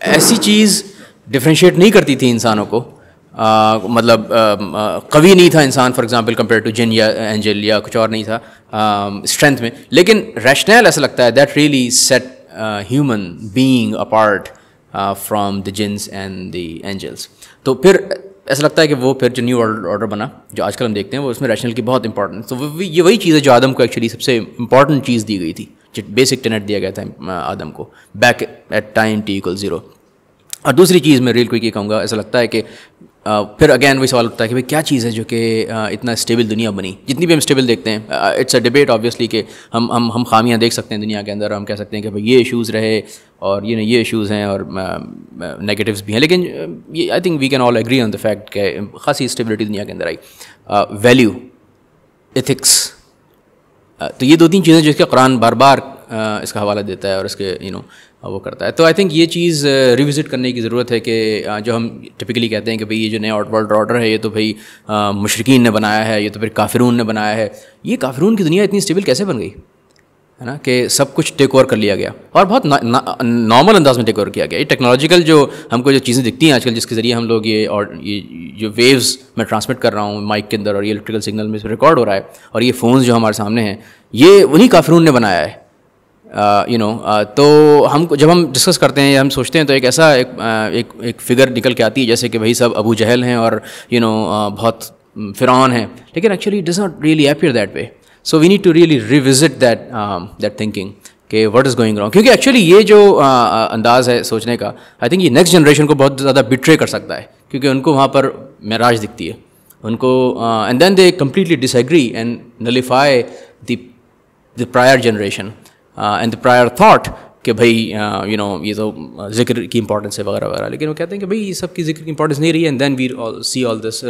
ایسی چیز ڈفرینشیٹ نہیں کرتی تھی انسانوں کو، مطلب قوی نہیں تھا انسان فار ایگزامپل کمپیئر ٹو جن یا اینجل یا کچھ اور نہیں تھا اسٹرینتھ میں، لیکن ریشنل ایسا لگتا ہے that really set human being apart from the genes and the angels. تو پھر ایسا لگتا ہے کہ وہ پھر جو نیو ورلڈ آرڈر بنا جو آج کل ہم دیکھتے ہیں، وہ اس میں ریشنل کی بہت امپورٹنس. تو یہ وہی چیز ہے جو آدم کو ایکچولی سب سے امپورٹنٹ چیز دی گئی تھی، جو بیسک ٹینٹ دیا گیا تھا آدم کو بیک ایٹ ٹائم T=0. اور دوسری چیز میں ریل کوئی کہوں گا، ایسا لگتا ہے کہ پھر اگین وہی سوال اٹھتا ہے کہ بھائی کیا چیز ہے جو کہ اتنا اسٹیبل دنیا بنی. جتنی بھی ہم اسٹیبل دیکھتے ہیں، اٹس اے ڈبیٹ آبویسلی کہ ہم خامیاں دیکھ سکتے ہیں دنیا کے اندر، ہم کہہ سکتے ہیں کہ بھائی یہ ایشوز رہے اور یہ ایشوز ہیں اور نیگیٹیوز بھی ہیں، لیکن I think we can all agree on the fact کہ خاصی اسٹیبلٹی دنیا کے اندر آئی. ویلیو، ایتھکس، تو یہ دو تین چیزیں جس کے قرآن بار بار اس کا حوالہ دیتا ہے اور اس کے وہ کرتا ہے. تو آئی تھنک یہ چیز ریوزٹ کرنے کی ضرورت ہے کہ جو ہم ٹپکلی کہتے ہیں کہ بھئی یہ جو نیا ورلڈ آرڈر ہے یہ تو بھئی مشرکین نے بنایا ہے، یہ تو پھر کافرون نے بنایا ہے. یہ کافرون کی دنیا اتنی اسٹیبل کیسے بن گئی، ہے نا، کہ سب کچھ ٹیک اوور کر لیا گیا اور بہت نارمل انداز میں ٹیک اوور کیا گیا. یہ ٹیکنالوجیکل جو ہم کو جو چیزیں دکھتی ہیں آج کل، جس کے ذریعے ہم لوگ یہ جو ویوز میں ٹرانسمٹ کر رہا ہوں مائک کے اندر، اور یہ الیکٹریکل سگنل میں ریکارڈ ہو رہا ہے، اور یہ فونز جو ہمارے سامنے ہیں، یہ انہی کافرون نے بنایا ہے. تو ہم جب ہم ڈسکس کرتے ہیں یا ہم سوچتے ہیں تو ایک ایسا ایک فگر نکل کے آتی ہے جیسے کہ بھائی سب ابو جہل ہیں اور بہت فرعون ہیں، لیکن actually it does not really appear that way. So we need to really revisit that thinking کہ واٹ از گوئنگ رانگ، کیونکہ ایکچولی یہ جو انداز ہے سوچنے کا، آئی تھنک یہ نیکسٹ جنریشن کو بہت زیادہ بٹرے کر سکتا ہے، کیونکہ ان کو وہاں پر معراج دکھتی ہے ان کو، and then they completely disagree and nullify the prior generation and the prior thought کہ بھائی یہ تو ذکر کی امپورٹنس ہے وغیرہ وغیرہ. لیکن وہ کہتے ہیں کہ بھائی یہ سب کی ذکر کی امپورٹنس نہیں رہی ہے، and then we see all this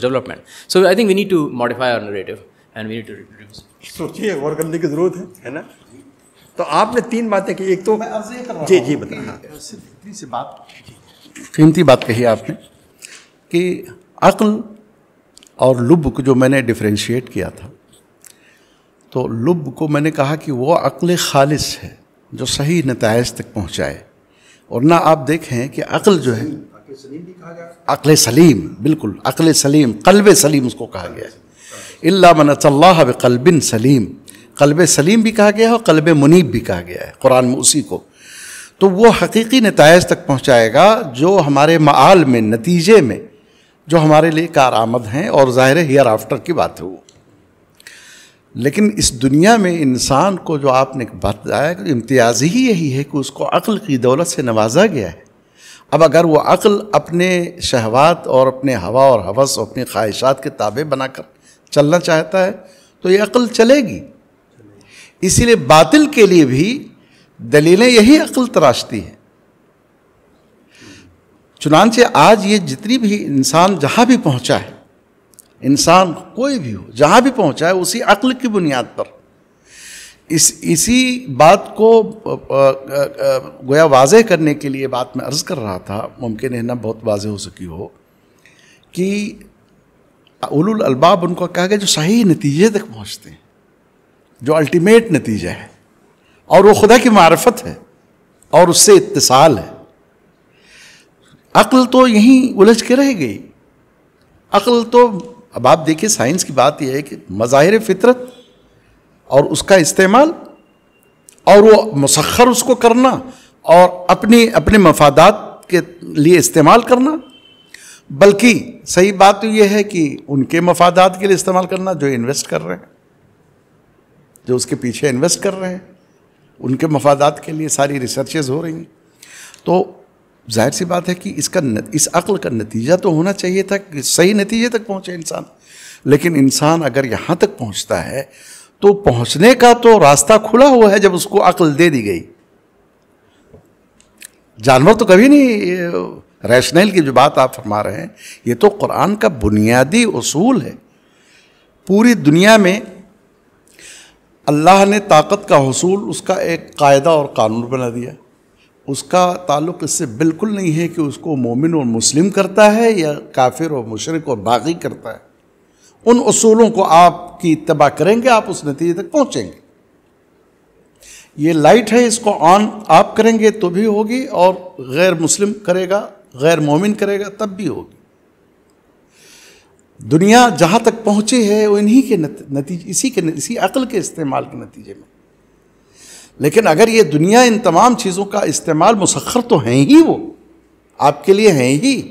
development. So I think we need to modify our narrative and we need to سوچیے، غور کرنے کی ضرورت ہے نا. تو آپ نے تین باتیں کی، ایک تو جی بتائیں. اتنی سی بات قیمتی بات کہی آپ نے کہ عقل اور لب کو جو میں نے ڈفرینشیٹ کیا تھا، تو لب کو میں نے کہا کہ وہ عقل خالص ہے جو صحیح نتائج تک پہنچائے. اور نہ آپ دیکھیں کہ عقل جو ہے عقل سلیم، بالکل عقل سلیم، قلب سلیم اس کو کہا گیا ہے الا من اتى اللہ بقلب سلیم، قلب سلیم بھی کہا گیا ہے اور قلب منیب بھی کہا گیا ہے قرآن میں اسی کو. تو وہ حقیقی نتائج تک پہنچائے گا جو ہمارے معال میں، نتیجے میں جو ہمارے لیے کارآمد ہیں، اور ظاہر ہیئر آفٹر کی بات ہے وہ. لیکن اس دنیا میں انسان کو جو آپ نے بات بتایا کہ امتیاز ہی یہی ہے کہ اس کو عقل کی دولت سے نوازا گیا ہے. اب اگر وہ عقل اپنے شہوات اور اپنے ہوا اور ہوس اور اپنی خواہشات کے تابع بنا کر چلنا چاہتا ہے تو یہ عقل چلے گی. اسی لیے باطل کے لیے بھی دلیلیں یہی عقل تراشتی ہیں. چنانچہ آج یہ جتنی بھی انسان جہاں بھی پہنچا ہے، انسان کوئی بھی ہو جہاں بھی پہنچا ہے، اسی عقل کی بنیاد پر اسی بات کو گویا واضح کرنے کے لیے بات میں عرض کر رہا تھا، ممکن ہے نہ بہت واضح ہو سکی ہو، کہ اولو الالباب ان کو کہا گیا جو صحیح نتیجے تک پہنچتے ہیں، جو الٹیمیٹ نتیجہ ہے، اور وہ خدا کی معرفت ہے اور اس سے اتصال ہے. عقل تو یہیں الجھ کے رہ گئی. عقل تو اب آپ دیکھیے سائنس کی بات یہ ہے کہ مظاہر فطرت اور اس کا استعمال اور وہ مسخر اس کو کرنا اور اپنے مفادات کے لیے استعمال کرنا، بلکہ صحیح بات تو یہ ہے کہ ان کے مفادات کے لیے استعمال کرنا جو انویسٹ کر رہے ہیں، جو اس کے پیچھے انویسٹ کر رہے ہیں، ان کے مفادات کے لیے ساری ریسرچز ہو رہی ہیں. تو ظاہر سی بات ہے کہ اس عقل کا نتیجہ تو ہونا چاہیے تھا کہ صحیح نتیجے تک پہنچے انسان. لیکن انسان اگر یہاں تک پہنچتا ہے تو پہنچنے کا تو راستہ کھلا ہوا ہے جب اس کو عقل دے دی گئی. جانور تو کبھی نہیں، ریشنل کی جو بات آپ فرما رہے ہیں یہ تو قرآن کا بنیادی اصول ہے. پوری دنیا میں اللہ نے طاقت کا حصول اس کا ایک قاعدہ اور قانون بنا دیا. اس کا تعلق اس سے بالکل نہیں ہے کہ اس کو مومن اور مسلم کرتا ہے یا کافر اور مشرک اور باغی کرتا ہے. ان اصولوں کو آپ کی اتباع کریں گے آپ اس نتیجے تک پہنچیں گے. یہ لائٹ ہے، اس کو آن آپ کریں گے تو بھی ہوگی، اور غیر مسلم کرے گا، غیر مومن کرے گا تب بھی ہوگی. دنیا جہاں تک پہنچی ہے وہ انہی کے نتیجے اسی عقل کے استعمال کے نتیجے میں. لیکن اگر یہ دنیا ان تمام چیزوں کا استعمال مسخر تو ہیں ہی، وہ آپ کے لیے ہیں ہی.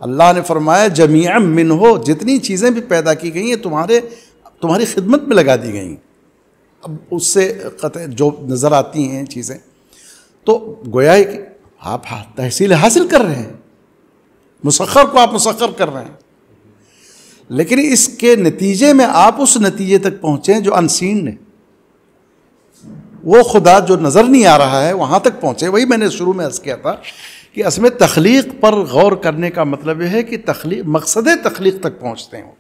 اللہ نے فرمایا جمیعا منہ، جتنی چیزیں بھی پیدا کی گئی ہیں تمہاری خدمت میں لگا دی گئی. اب اس سے قطع جو نظر آتی ہیں چیزیں تو گویا کہ آپ تحصیل حاصل کر رہے ہیں، مسخر کو آپ مسخر کر رہے ہیں. لیکن اس کے نتیجے میں آپ اس نتیجے تک پہنچیں جو انسین ہے، وہ خدا جو نظر نہیں آ رہا ہے وہاں تک پہنچے. وہی میں نے شروع میں عرض کیا تھا کہ اصل میں تخلیق پر غور کرنے کا مطلب یہ ہے کہ مقصد تخلیق تک پہنچتے ہیں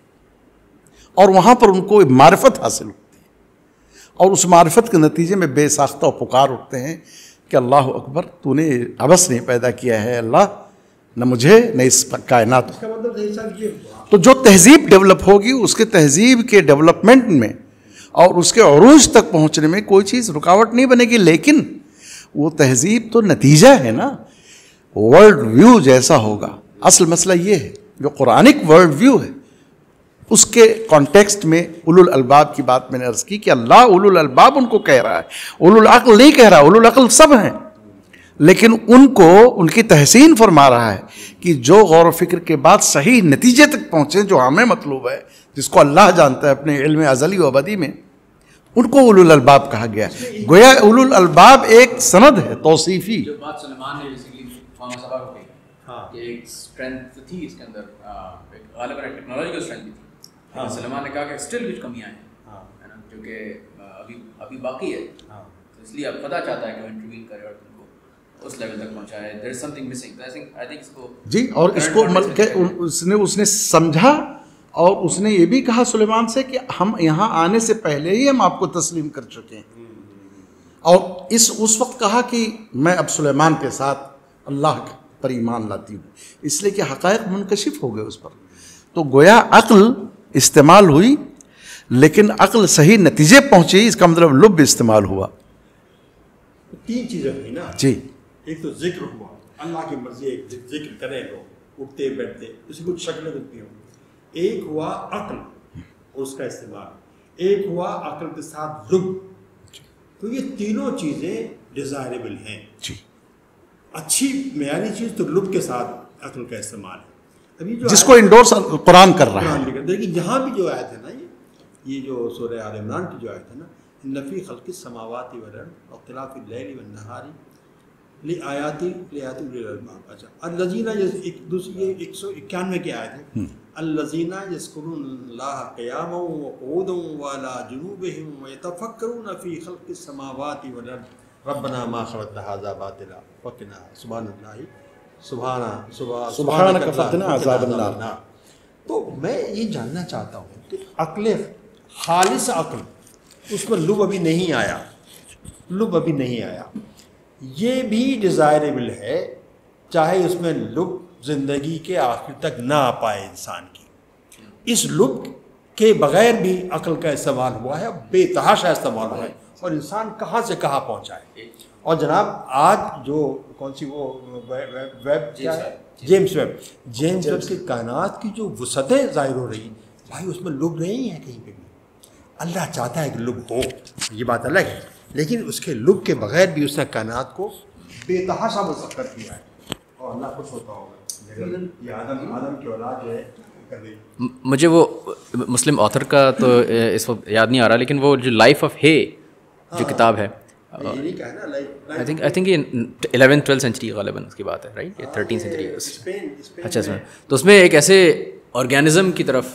اور وہاں پر ان کو معرفت حاصل ہوتی ہے، اور اس معرفت کے نتیجے میں بے ساختہ و پکار اٹھتے ہیں کہ اللہ اکبر، تو نے عبث نہیں پیدا کیا ہے اللہ، نہ مجھے نہ اس کائنات. تو جو تہذیب ڈیولپ ہوگی اس کے تہذیب کے ڈیولپمنٹ میں اور اس کے عروج تک پہنچنے میں کوئی چیز رکاوٹ نہیں بنے گی. لیکن وہ تہذیب تو نتیجہ ہے نا، ورلڈ ویو جیسا ہوگا. اصل مسئلہ یہ ہے جو قرآنک ورلڈ ویو ہے اس کے کانٹیکسٹ میں اولو الالباب کی بات میں نے عرض کی کہ اللہ اولو الالباب ان کو کہہ رہا ہے، اولو العقل نہیں کہہ رہا. اولو العقل سب ہیں، لیکن ان کو ان کی تحسین فرما رہا ہے کہ جو غور و فکر کے بعد صحیح نتیجے تک پہنچے جو ہمیں مطلوب ہے، جس کو اللہ جانتا ہے اپنے علم ازلی و ابدی میں، ان کو اولو الالباب کہا گیا. گویا اولو الالباب ایک سند ہے توصیفی. جو بات سلیمان نے بیسیکلی فارم صبا کو کہی کہ ایک اسٹرینتھ تھی اس کے اندر، ایک غالباً ٹیکنالوجیکل اسٹرینتھ بھی تھی. سلیمان نے کہا کہ اسٹل کچھ کمیاں ہیں جو کہ ابھی باقی ہے، تو اس لیے اب خدا چاہتا ہے کہ وہ انٹروین کرے اور ان کو اس لیول تک پہنچائے. There is something missing. I think اس کو جی، اور اس کو اس نے سمجھا، اور اس نے یہ بھی کہا سلیمان سے کہ ہم یہاں آنے سے پہلے ہی ہم آپ کو تسلیم کر چکے ہیں. اور اس وقت کہا کہ میں اب سلیمان کے ساتھ اللہ پر ایمان لاتی ہوں، اس لیے کہ حقائق منکشف ہو گئے اس پر. تو گویا عقل استعمال ہوئی، لیکن عقل صحیح نتیجے پہنچی، اس کا مطلب لب استعمال ہوا. تین چیزیں ہوئی نا جی. ایک تو ذکر ہوا، اللہ کی مرضی، ایک ذکر کریں لوگ اٹھتے بیٹھتے، اسی کچھ شکلیں دکھتی ہوں. ایک ہوا عقل، اس کا استعمال. ایک ہوا عقل کے ساتھ لب. تو یہ تینوں چیزیں ڈیزائریبل ہیں. اچھی معیاری چیز تو لب کے ساتھ عقل کا استعمال ہے. ابھی جو جس کو انڈورس قرآن کر رہا ہے. لیکن یہاں بھی جو آیت ہے نا, یہ جو سورہ آل عمران کی جو آیت ہے نا, ان فی خلق السماوات والارض واختلاف اللیل والنہار لآیات اولی الالباب. اچھا, الذین, دوسری 191 کی آیت ہے, الذین یذکرون اللہ قیاما وقعودا وعلی جنوبہم ویتفکرون فی خلق السماوات والارض ربنا ما خلقت ھذا باطلا فقنا سبحان اللہ سبحانک فقنا عذاب النار. تو میں یہ جاننا چاہتا ہوں کہ عقل خالص عقل, اس میں لب ابھی نہیں آیا, لب ابھی نہیں آیا, یہ بھی ڈیزائریبل ہے, چاہے اس میں لب زندگی کے آخر تک نہ آ پائے انسان کی. اس لب کے بغیر بھی عقل کا استعمال ہوا ہے, بے تحاشا استعمال ہوا ہے, اور انسان کہاں سے کہاں پہنچا ہے. اور جناب آج جو کون سی وہ ویب کیا ہے, جیمس ویب کی کائنات کی جو وسعتیں ظاہر ہو رہی ہیں, بھائی اس میں لب نہیں ہے کہیں پہ بھی. اللہ چاہتا ہے کہ لب ہو, یہ بات الگ ہے, لیکن اس کے لب کے بغیر بھی اس نے کائنات کو بے تحاشا مسخر کیا ہے, اور اللہ خوش ہوتا ہوگا. یہ آدم کی اولاد جو ہے کر رہی. مجھے وہ مسلم آتھر کا تو اس وقت یاد نہیں آ رہا, لیکن وہ جو لائف آف ہے جو کتاب ہے, آئی تھنک یہ 11th-12th سینچری غالباً اس کی بات ہے, رائٹ, یہ 13th سینچری. اچھا سر, تو اس میں ایک ایسے آرگینزم کی طرف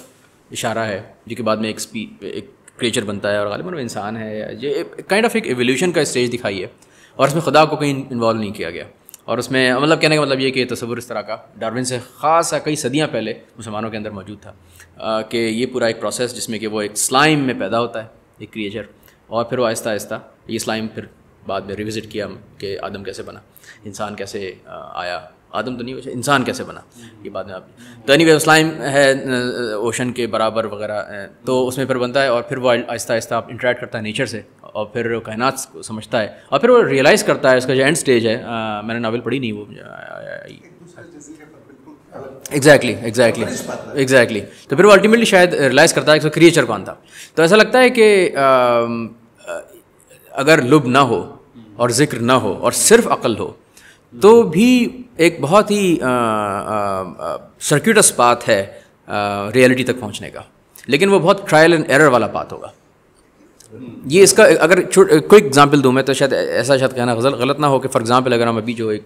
اشارہ ہے جو کہ بعد میں ایک کریچر بنتا ہے, اور غالباً وہ انسان ہے. یہ کائنڈ آف ایک ایولیوشن کا اسٹیج دکھائی ہے, اور اس میں خدا کو کہیں انوالو نہیں کیا گیا. اور اس میں مطلب کہنے کا مطلب یہ کہ تصور اس طرح کا ڈارون سے خاصا کئی صدیاں پہلے مسلمانوں کے اندر موجود تھا کہ یہ پورا ایک پروسیس جس میں کہ وہ ایک سلائم میں پیدا ہوتا ہے ایک کریچر, اور پھر وہ آہستہ آہستہ یہ سلائم پھر بعد میں ریوزٹ کیا کہ آدم کیسے بنا, انسان کیسے آیا, آدم تو نہیں, انسان کیسے بنا, یہ بعد میں آپ تو اینی وے سلائم ہے اوشن کے برابر وغیرہ, تو اس میں پھر بنتا ہے, اور پھر وہ آہستہ آہستہ انٹریکٹ کرتا ہے نیچر سے, اور پھر کائنات کو سمجھتا ہے, اور پھر وہ ریئلائز کرتا ہے. اس کا جو اینڈ اسٹیج ہے, میں نے ناول پڑھی نہیں وہ, ایگزیکٹلی تو پھر وہ الٹیمیٹلی شاید ریئلائز کرتا ہے کہ کریچر کون تھا. تو ایسا لگتا ہے کہ اگر لب نہ ہو اور ذکر نہ ہو اور صرف عقل ہو تو بھی ایک بہت ہی سرکیوٹس پاتھ ہے ریئلٹی تک پہنچنے کا, لیکن وہ بہت ٹرائل اینڈ ایرر والا پاتھ ہوگا. یہ اس کا اگر کوئی ایگزامپل دوں میں تو شاید ایسا شاید کہنا غلط نہ ہو کہ فار ایگزامپل اگر ہم ابھی جو ایک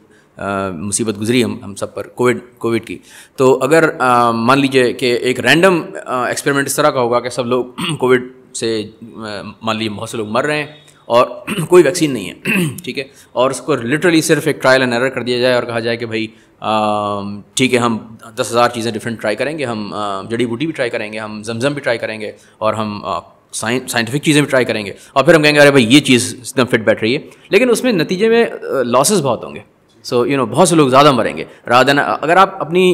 مصیبت گزری ہم سب پر کووڈ کی, تو اگر مان لیجیے کہ ایک رینڈم ایکسپیریمنٹ اس طرح کا ہوگا کہ سب لوگ کووڈ سے مان لیجیے بہت سے لوگ مر رہے ہیں اور کوئی ویکسین نہیں ہے, ٹھیک ہے, اور اس کو لٹرلی صرف ایک ٹرائل اینڈ ایرر کر دیا جائے اور کہا جائے کہ بھائی ٹھیک ہے ہم 10,000 چیزیں ڈفرینٹ ٹرائی کریں گے, ہم جڑی بوٹی بھی ٹرائی کریں گے, ہم زمزم بھی ٹرائی کریں گے, اور ہم سائنٹیفک چیزیں بھی ٹرائی کریں گے, اور پھر ہم کہیں گے ارے بھائی یہ چیز ایک دم فٹ بیٹھ رہی ہے, لیکن اس میں نتیجے میں لاسز بہت ہوں گے. سو بہت سے لوگ زیادہ مریں گے. اگر آپ اپنی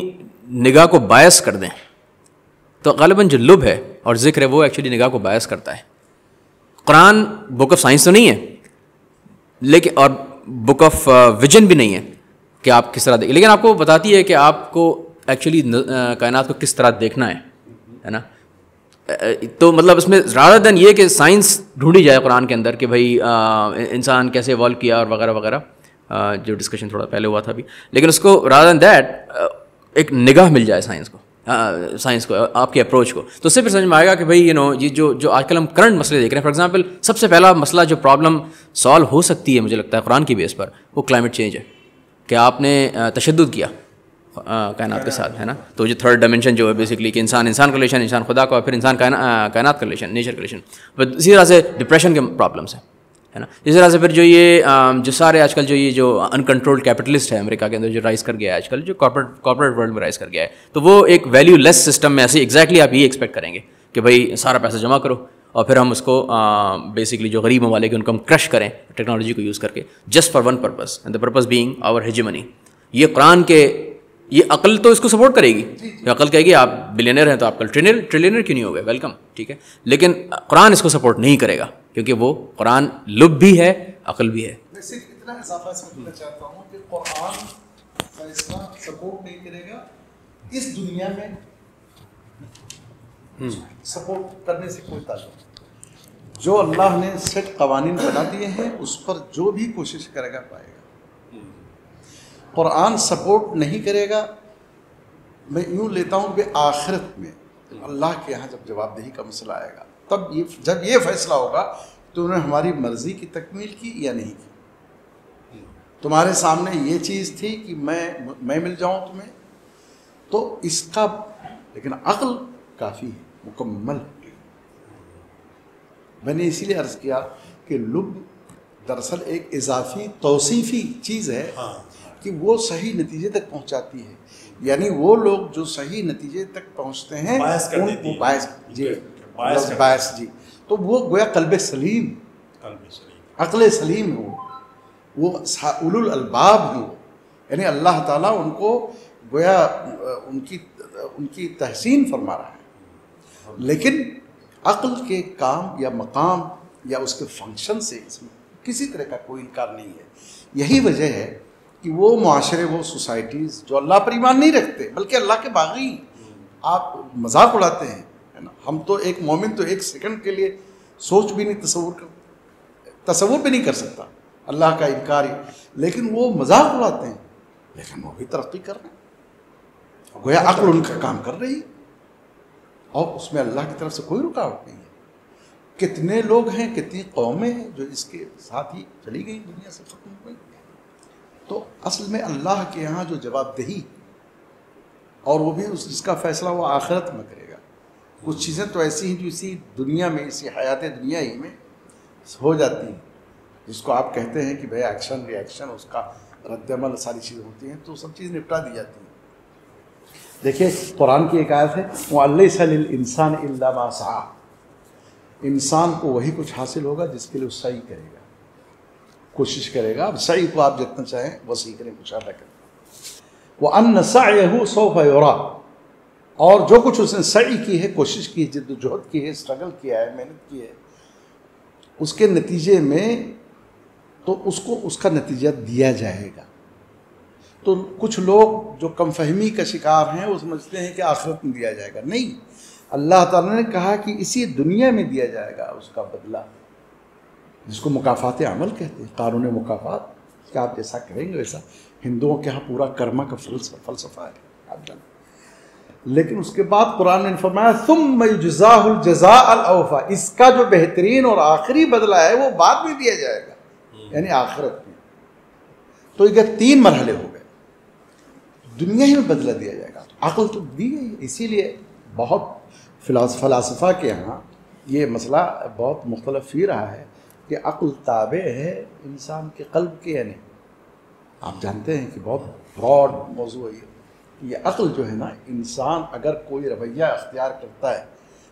نگاہ کو بائس کر دیں تو غالباً جو لب ہے اور ذکر ہے وہ ایکچولی نگاہ کو بائس کرتا ہے. قرآن بک آف سائنس تو نہیں ہے, لیکن اور بک آف ویژن بھی نہیں ہے کہ آپ کس طرح دیکھیں, لیکن آپ کو بتاتی ہے کہ آپ کو ایکچولی کائنات کو کس طرح دیکھنا ہے نا. تو مطلب اس میں رادر دین یہ کہ سائنس ڈھونڈی جائے قرآن کے اندر کہ بھائی انسان کیسے ایوالو کیا اور وغیرہ وغیرہ, جو ڈسکشن تھوڑا پہلے ہوا تھا ابھی, لیکن اس کو رادر دین دیٹ ایک نگاہ مل جائے سائنس کو آپ کے اپروچ کو, تو اس سے پھر سمجھ میں آئے گا کہ بھائی یہ جو آج کل ہم کرنٹ مسئلے دیکھ رہے ہیں. فار ایگزامپل سب سے پہلا مسئلہ جو پرابلم سالو ہو سکتی ہے مجھے لگتا ہے قرآن کی بیس پر, وہ کلائمیٹ چینج ہے کہ آپ نے تشدد کیا کائنات کے ساتھ, ہے نا. تو جو تھرڈ ڈائمینشن جو ہے بیسکلی کہ انسان کا ریلیشن, انسان خدا کا, اور پھر انسان کائنات کا ریلیشن, نیچر کا ریلیشن. اسی طرح سے ڈپریشن کے پرابلمس ہیں, ہے نا. اسی طرح سے پھر جو سارے آج کل جو انکنٹرولڈ کیپٹلسٹ ہے امریکہ کے اندر جو رائز کر گیا ہے آج کل, جو کارپوریٹ ورلڈ میں رائز کر گیا ہے, تو وہ ایک ویلیو لیس سسٹم میں ایسے ایگزیکٹلی آپ یہ ایکسپیکٹ کریں گے کہ بھائی سارا پیسہ جمع کرو اور پھر ہم اس کو بیسکلی جو غریب ممالک ہیں ان کو ہم کرش کریں ٹیکنالوجی کو یوز کر کے, just for one purpose, and the purpose being our hegemony. یہ قرآن کے یہ عقل تو اس کو سپورٹ کرے گی, عقل کہے گی آپ بلینئر ہیں تو آپ کل ٹریلینئر کیوں نہیں ہو گئے, ویلکم, ٹھیک ہے, لیکن قرآن اس کو سپورٹ نہیں کرے گا کیونکہ وہ قرآن لب بھی ہے عقل بھی ہے. میں صرف اتنا اضافہ اس میں کرنا چاہتا ہوں کہ قرآن فیصلہ سپورٹ نہیں کرے گا اس دنیا میں سپورٹ کرنے سے کوئی تعلق نہیں. جو اللہ نے سیٹ قوانین بنا دیے ہیں اس پر جو بھی کوشش کرے گا پائے گا. قرآن سپورٹ نہیں کرے گا. میں یوں لیتا ہوں کہ آخرت میں اللہ کے یہاں جب جواب دہی کا مسئلہ آئے گا تب جب یہ فیصلہ ہوگا تو انہوں نے ہماری مرضی کی تکمیل کی یا نہیں کی. تمہارے سامنے یہ چیز تھی کہ میں مل جاؤں تمہیں تو اس کا، لیکن عقل کافی ہے، مکمل ہے. میں نے اسی لیے عرض کیا کہ لب دراصل ایک اضافی توصیفی چیز ہے کہ وہ صحیح نتیجے تک پہنچاتی ہے. یعنی وہ لوگ جو صحیح نتیجے تک پہنچتے ہیں باعث جی تو وہ گویا قلب سلیم، عقل سلیم ہے، وہ اولو الالباب ہیں وہ. یعنی اللہ تعالیٰ ان کو گویا ان کی تحسین فرما رہا ہے. لیکن عقل کے کام یا مقام یا اس کے فنکشن سے اس میں کسی طرح کا کوئی انکار نہیں ہے. یہی وجہ ہے کہ وہ معاشرے، وہ سوسائٹیز جو اللہ پر ایمان نہیں رکھتے بلکہ اللہ کے باغی، آپ مذاق اڑاتے ہیں ہے نا. ہم تو ایک مومن تو ایک سیکنڈ کے لیے سوچ بھی نہیں، تصور بھی نہیں کر سکتا اللہ کا انکار ہی، لیکن وہ مذاق اڑاتے ہیں. لیکن وہ بھی ترقی کر رہے ہیں، گویا عقل ان کا کام کر رہی ہے اور اس میں اللہ کی طرف سے کوئی رکاوٹ نہیں ہے. کتنے لوگ ہیں، کتنی قومیں ہیں جو اس کے ساتھ ہی چلی گئی، دنیا سے ختم ہو گئی. تو اصل میں اللہ کے یہاں جو جواب دہی، اور وہ بھی جس کا فیصلہ وہ آخرت میں کرے گا. کچھ چیزیں تو ایسی ہیں جو اسی دنیا میں، اسی حیات دنیا ہی میں ہو جاتی ہیں، جس کو آپ کہتے ہیں کہ بھائی ایکشن ری ایکشن، اس کا رد عمل، ساری چیزیں ہوتی ہیں تو سب چیز نپٹا دی جاتی ہیں. دیکھیے قرآن کی ایک آیت ہے وَلَيْسَ لِلْإِنسَانِ إِلَّا مَا سَعَىٰ. انسان کو وہی کچھ حاصل ہوگا جس کے لیے وہ سعی کرے گا، کوشش کرے گا. اب سعی کو آپ جتنا چاہیں وسیع کریں، کچھ ادا کریں. وَأَنَّ سَعْيَهُ سَوْفَ يُرَىٰ. اور جو کچھ اس نے سعی کی ہے، کوشش کی ہے، جد و جہد کی ہے، اسٹرگل کیا ہے، محنت کی ہے، اس کے نتیجے میں تو اس کو اس کا نتیجہ دیا جائے گا. تو کچھ لوگ جو کم فہمی کا شکار ہیں وہ سمجھتے ہیں کہ آخرت میں دیا جائے گا. نہیں، اللہ تعالیٰ نے کہا کہ اسی دنیا میں دیا جائے گا اس کا بدلہ، جس کو مکافات عمل کہتے ہیں، قانون مکافات، کہ آپ جیسا کریں گے ویسا. ہندوؤں کے ہاں پورا کرما کا فلسفہ ہے، آپ جانتے. لیکن اس کے بعد قرآن نے فرمایا ثم یجزاہ الجزاء الاوفی، اس کا جو بہترین اور آخری بدلہ ہے وہ بعد میں دیا جائے گا، یعنی آخرت میں. تو یہ 3 مرحلے ہو گئے. دنیا ہی میں بدلہ دیا جائے گا. عقل تو دی گئی ہے. اسی لیے بہت فلاسفہ کے ہاں یہ مسئلہ بہت مختلف ہی رہا ہے کہ عقل تابع ہے انسان کے قلب کے یا نہیں. آپ جانتے ہیں کہ بہت براڈ موضوع ہے یہ عقل جو ہے نا. انسان اگر کوئی رویہ اختیار کرتا ہے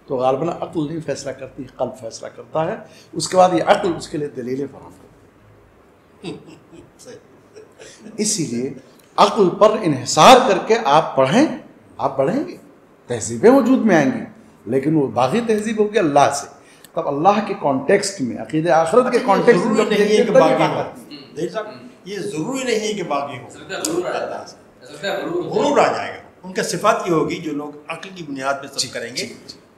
تو غالباً عقل نہیں فیصلہ کرتی، قلب فیصلہ کرتا ہے. اس کے بعد یہ عقل اس کے لیے دلیلیں فراہم کرتی ہے. اسی لیے عقل پر انحصار کر کے آپ پڑھیں، آپ بڑھیں گے، تہذیبیں وجود میں آئیں گی. لیکن وہ باغی تہذیب ہوگی اللہ سے. تب اللہ کے کانٹیکسٹ میں، عقیدہ آخرت کے کانٹیکسٹ میں یہ ضروری نہیں ہے کہ باغی ہو، غرور آ جائے گا. ان کا صفات یہ ہوگی، جو لوگ عقل کی بنیاد پہ سب کریں گے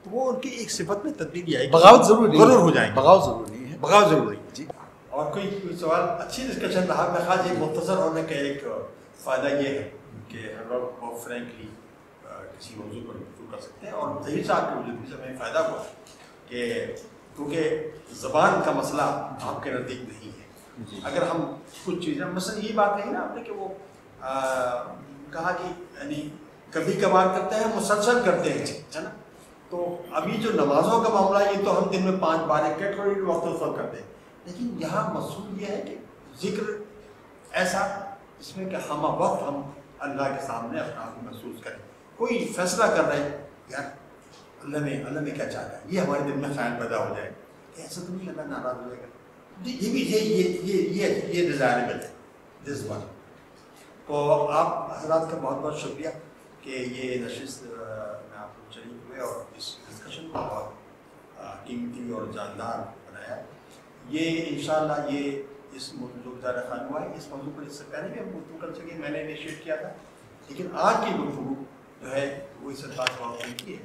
تو وہ ان کی ایک صفت میں تبدیلی آئے گی. بغاوت ضروری نہیں، غرور ہو جائیں گے. بغاوت ضروری نہیں ہے، بغاوت ضروری. جی اور کوئی سوال؟ اچھی ڈسکشن رہا. میں خاص ایک مختصر ہونے کا ایک فائدہ یہ ہے کہ ہم لوگ بہت فرینکلی کسی موضوع پر گفتگو کر سکتے ہیں. اور ظہیر صاحب کے وجود سے ہمیں فائدہ ہوا کہ کیونکہ زبان کا مسئلہ آپ کے نزدیک نہیں ہے. اگر ہم کچھ چیزیں مثلا یہ بات نہیں نا آپ نے کہ وہ کہا کہ یعنی کبھی کبھار کرتے ہیں، مسلسل کرتے ہیں، ہے نا. تو ابھی جو نمازوں کا معاملہ یہ تو ہم دن میں 5 بار ایک کیٹیگری وقت فرق کرتے ہیں. لیکن یہاں مقصود یہ ہے کہ ذکر ایسا اس میں کہ ہم وقت ہم اللہ کے سامنے اپنا آپ کو محسوس کریں. کوئی فیصلہ کر رہے ہیں یار اللہ نے کیا چاہا ہے، یہ ہمارے دل میں خیال پیدا ہو جائے کہ ایسا تو نہیں اللہ ناراض ہو جائے گا. یہ بھی یہ ڈیزائربل ہے دس ون. تو آپ حضرات کا بہت بہت شکریہ کہ یہ نشست میں آپ کو شریک ہوئے اور اس ڈسکشن کو بہت قیمتی اور جاندار بنایا. یہ انشاءاللہ یہ اس موضوع جو دائرہ خان ہوا ہے، اس موضوع پر اس سے پہلے بھی ہم گفتگو کر سکیں، میں نے انیشیٹ کیا تھا. لیکن آج کی گفتگو جو ہے وہ اس انداز بہت کی ہے.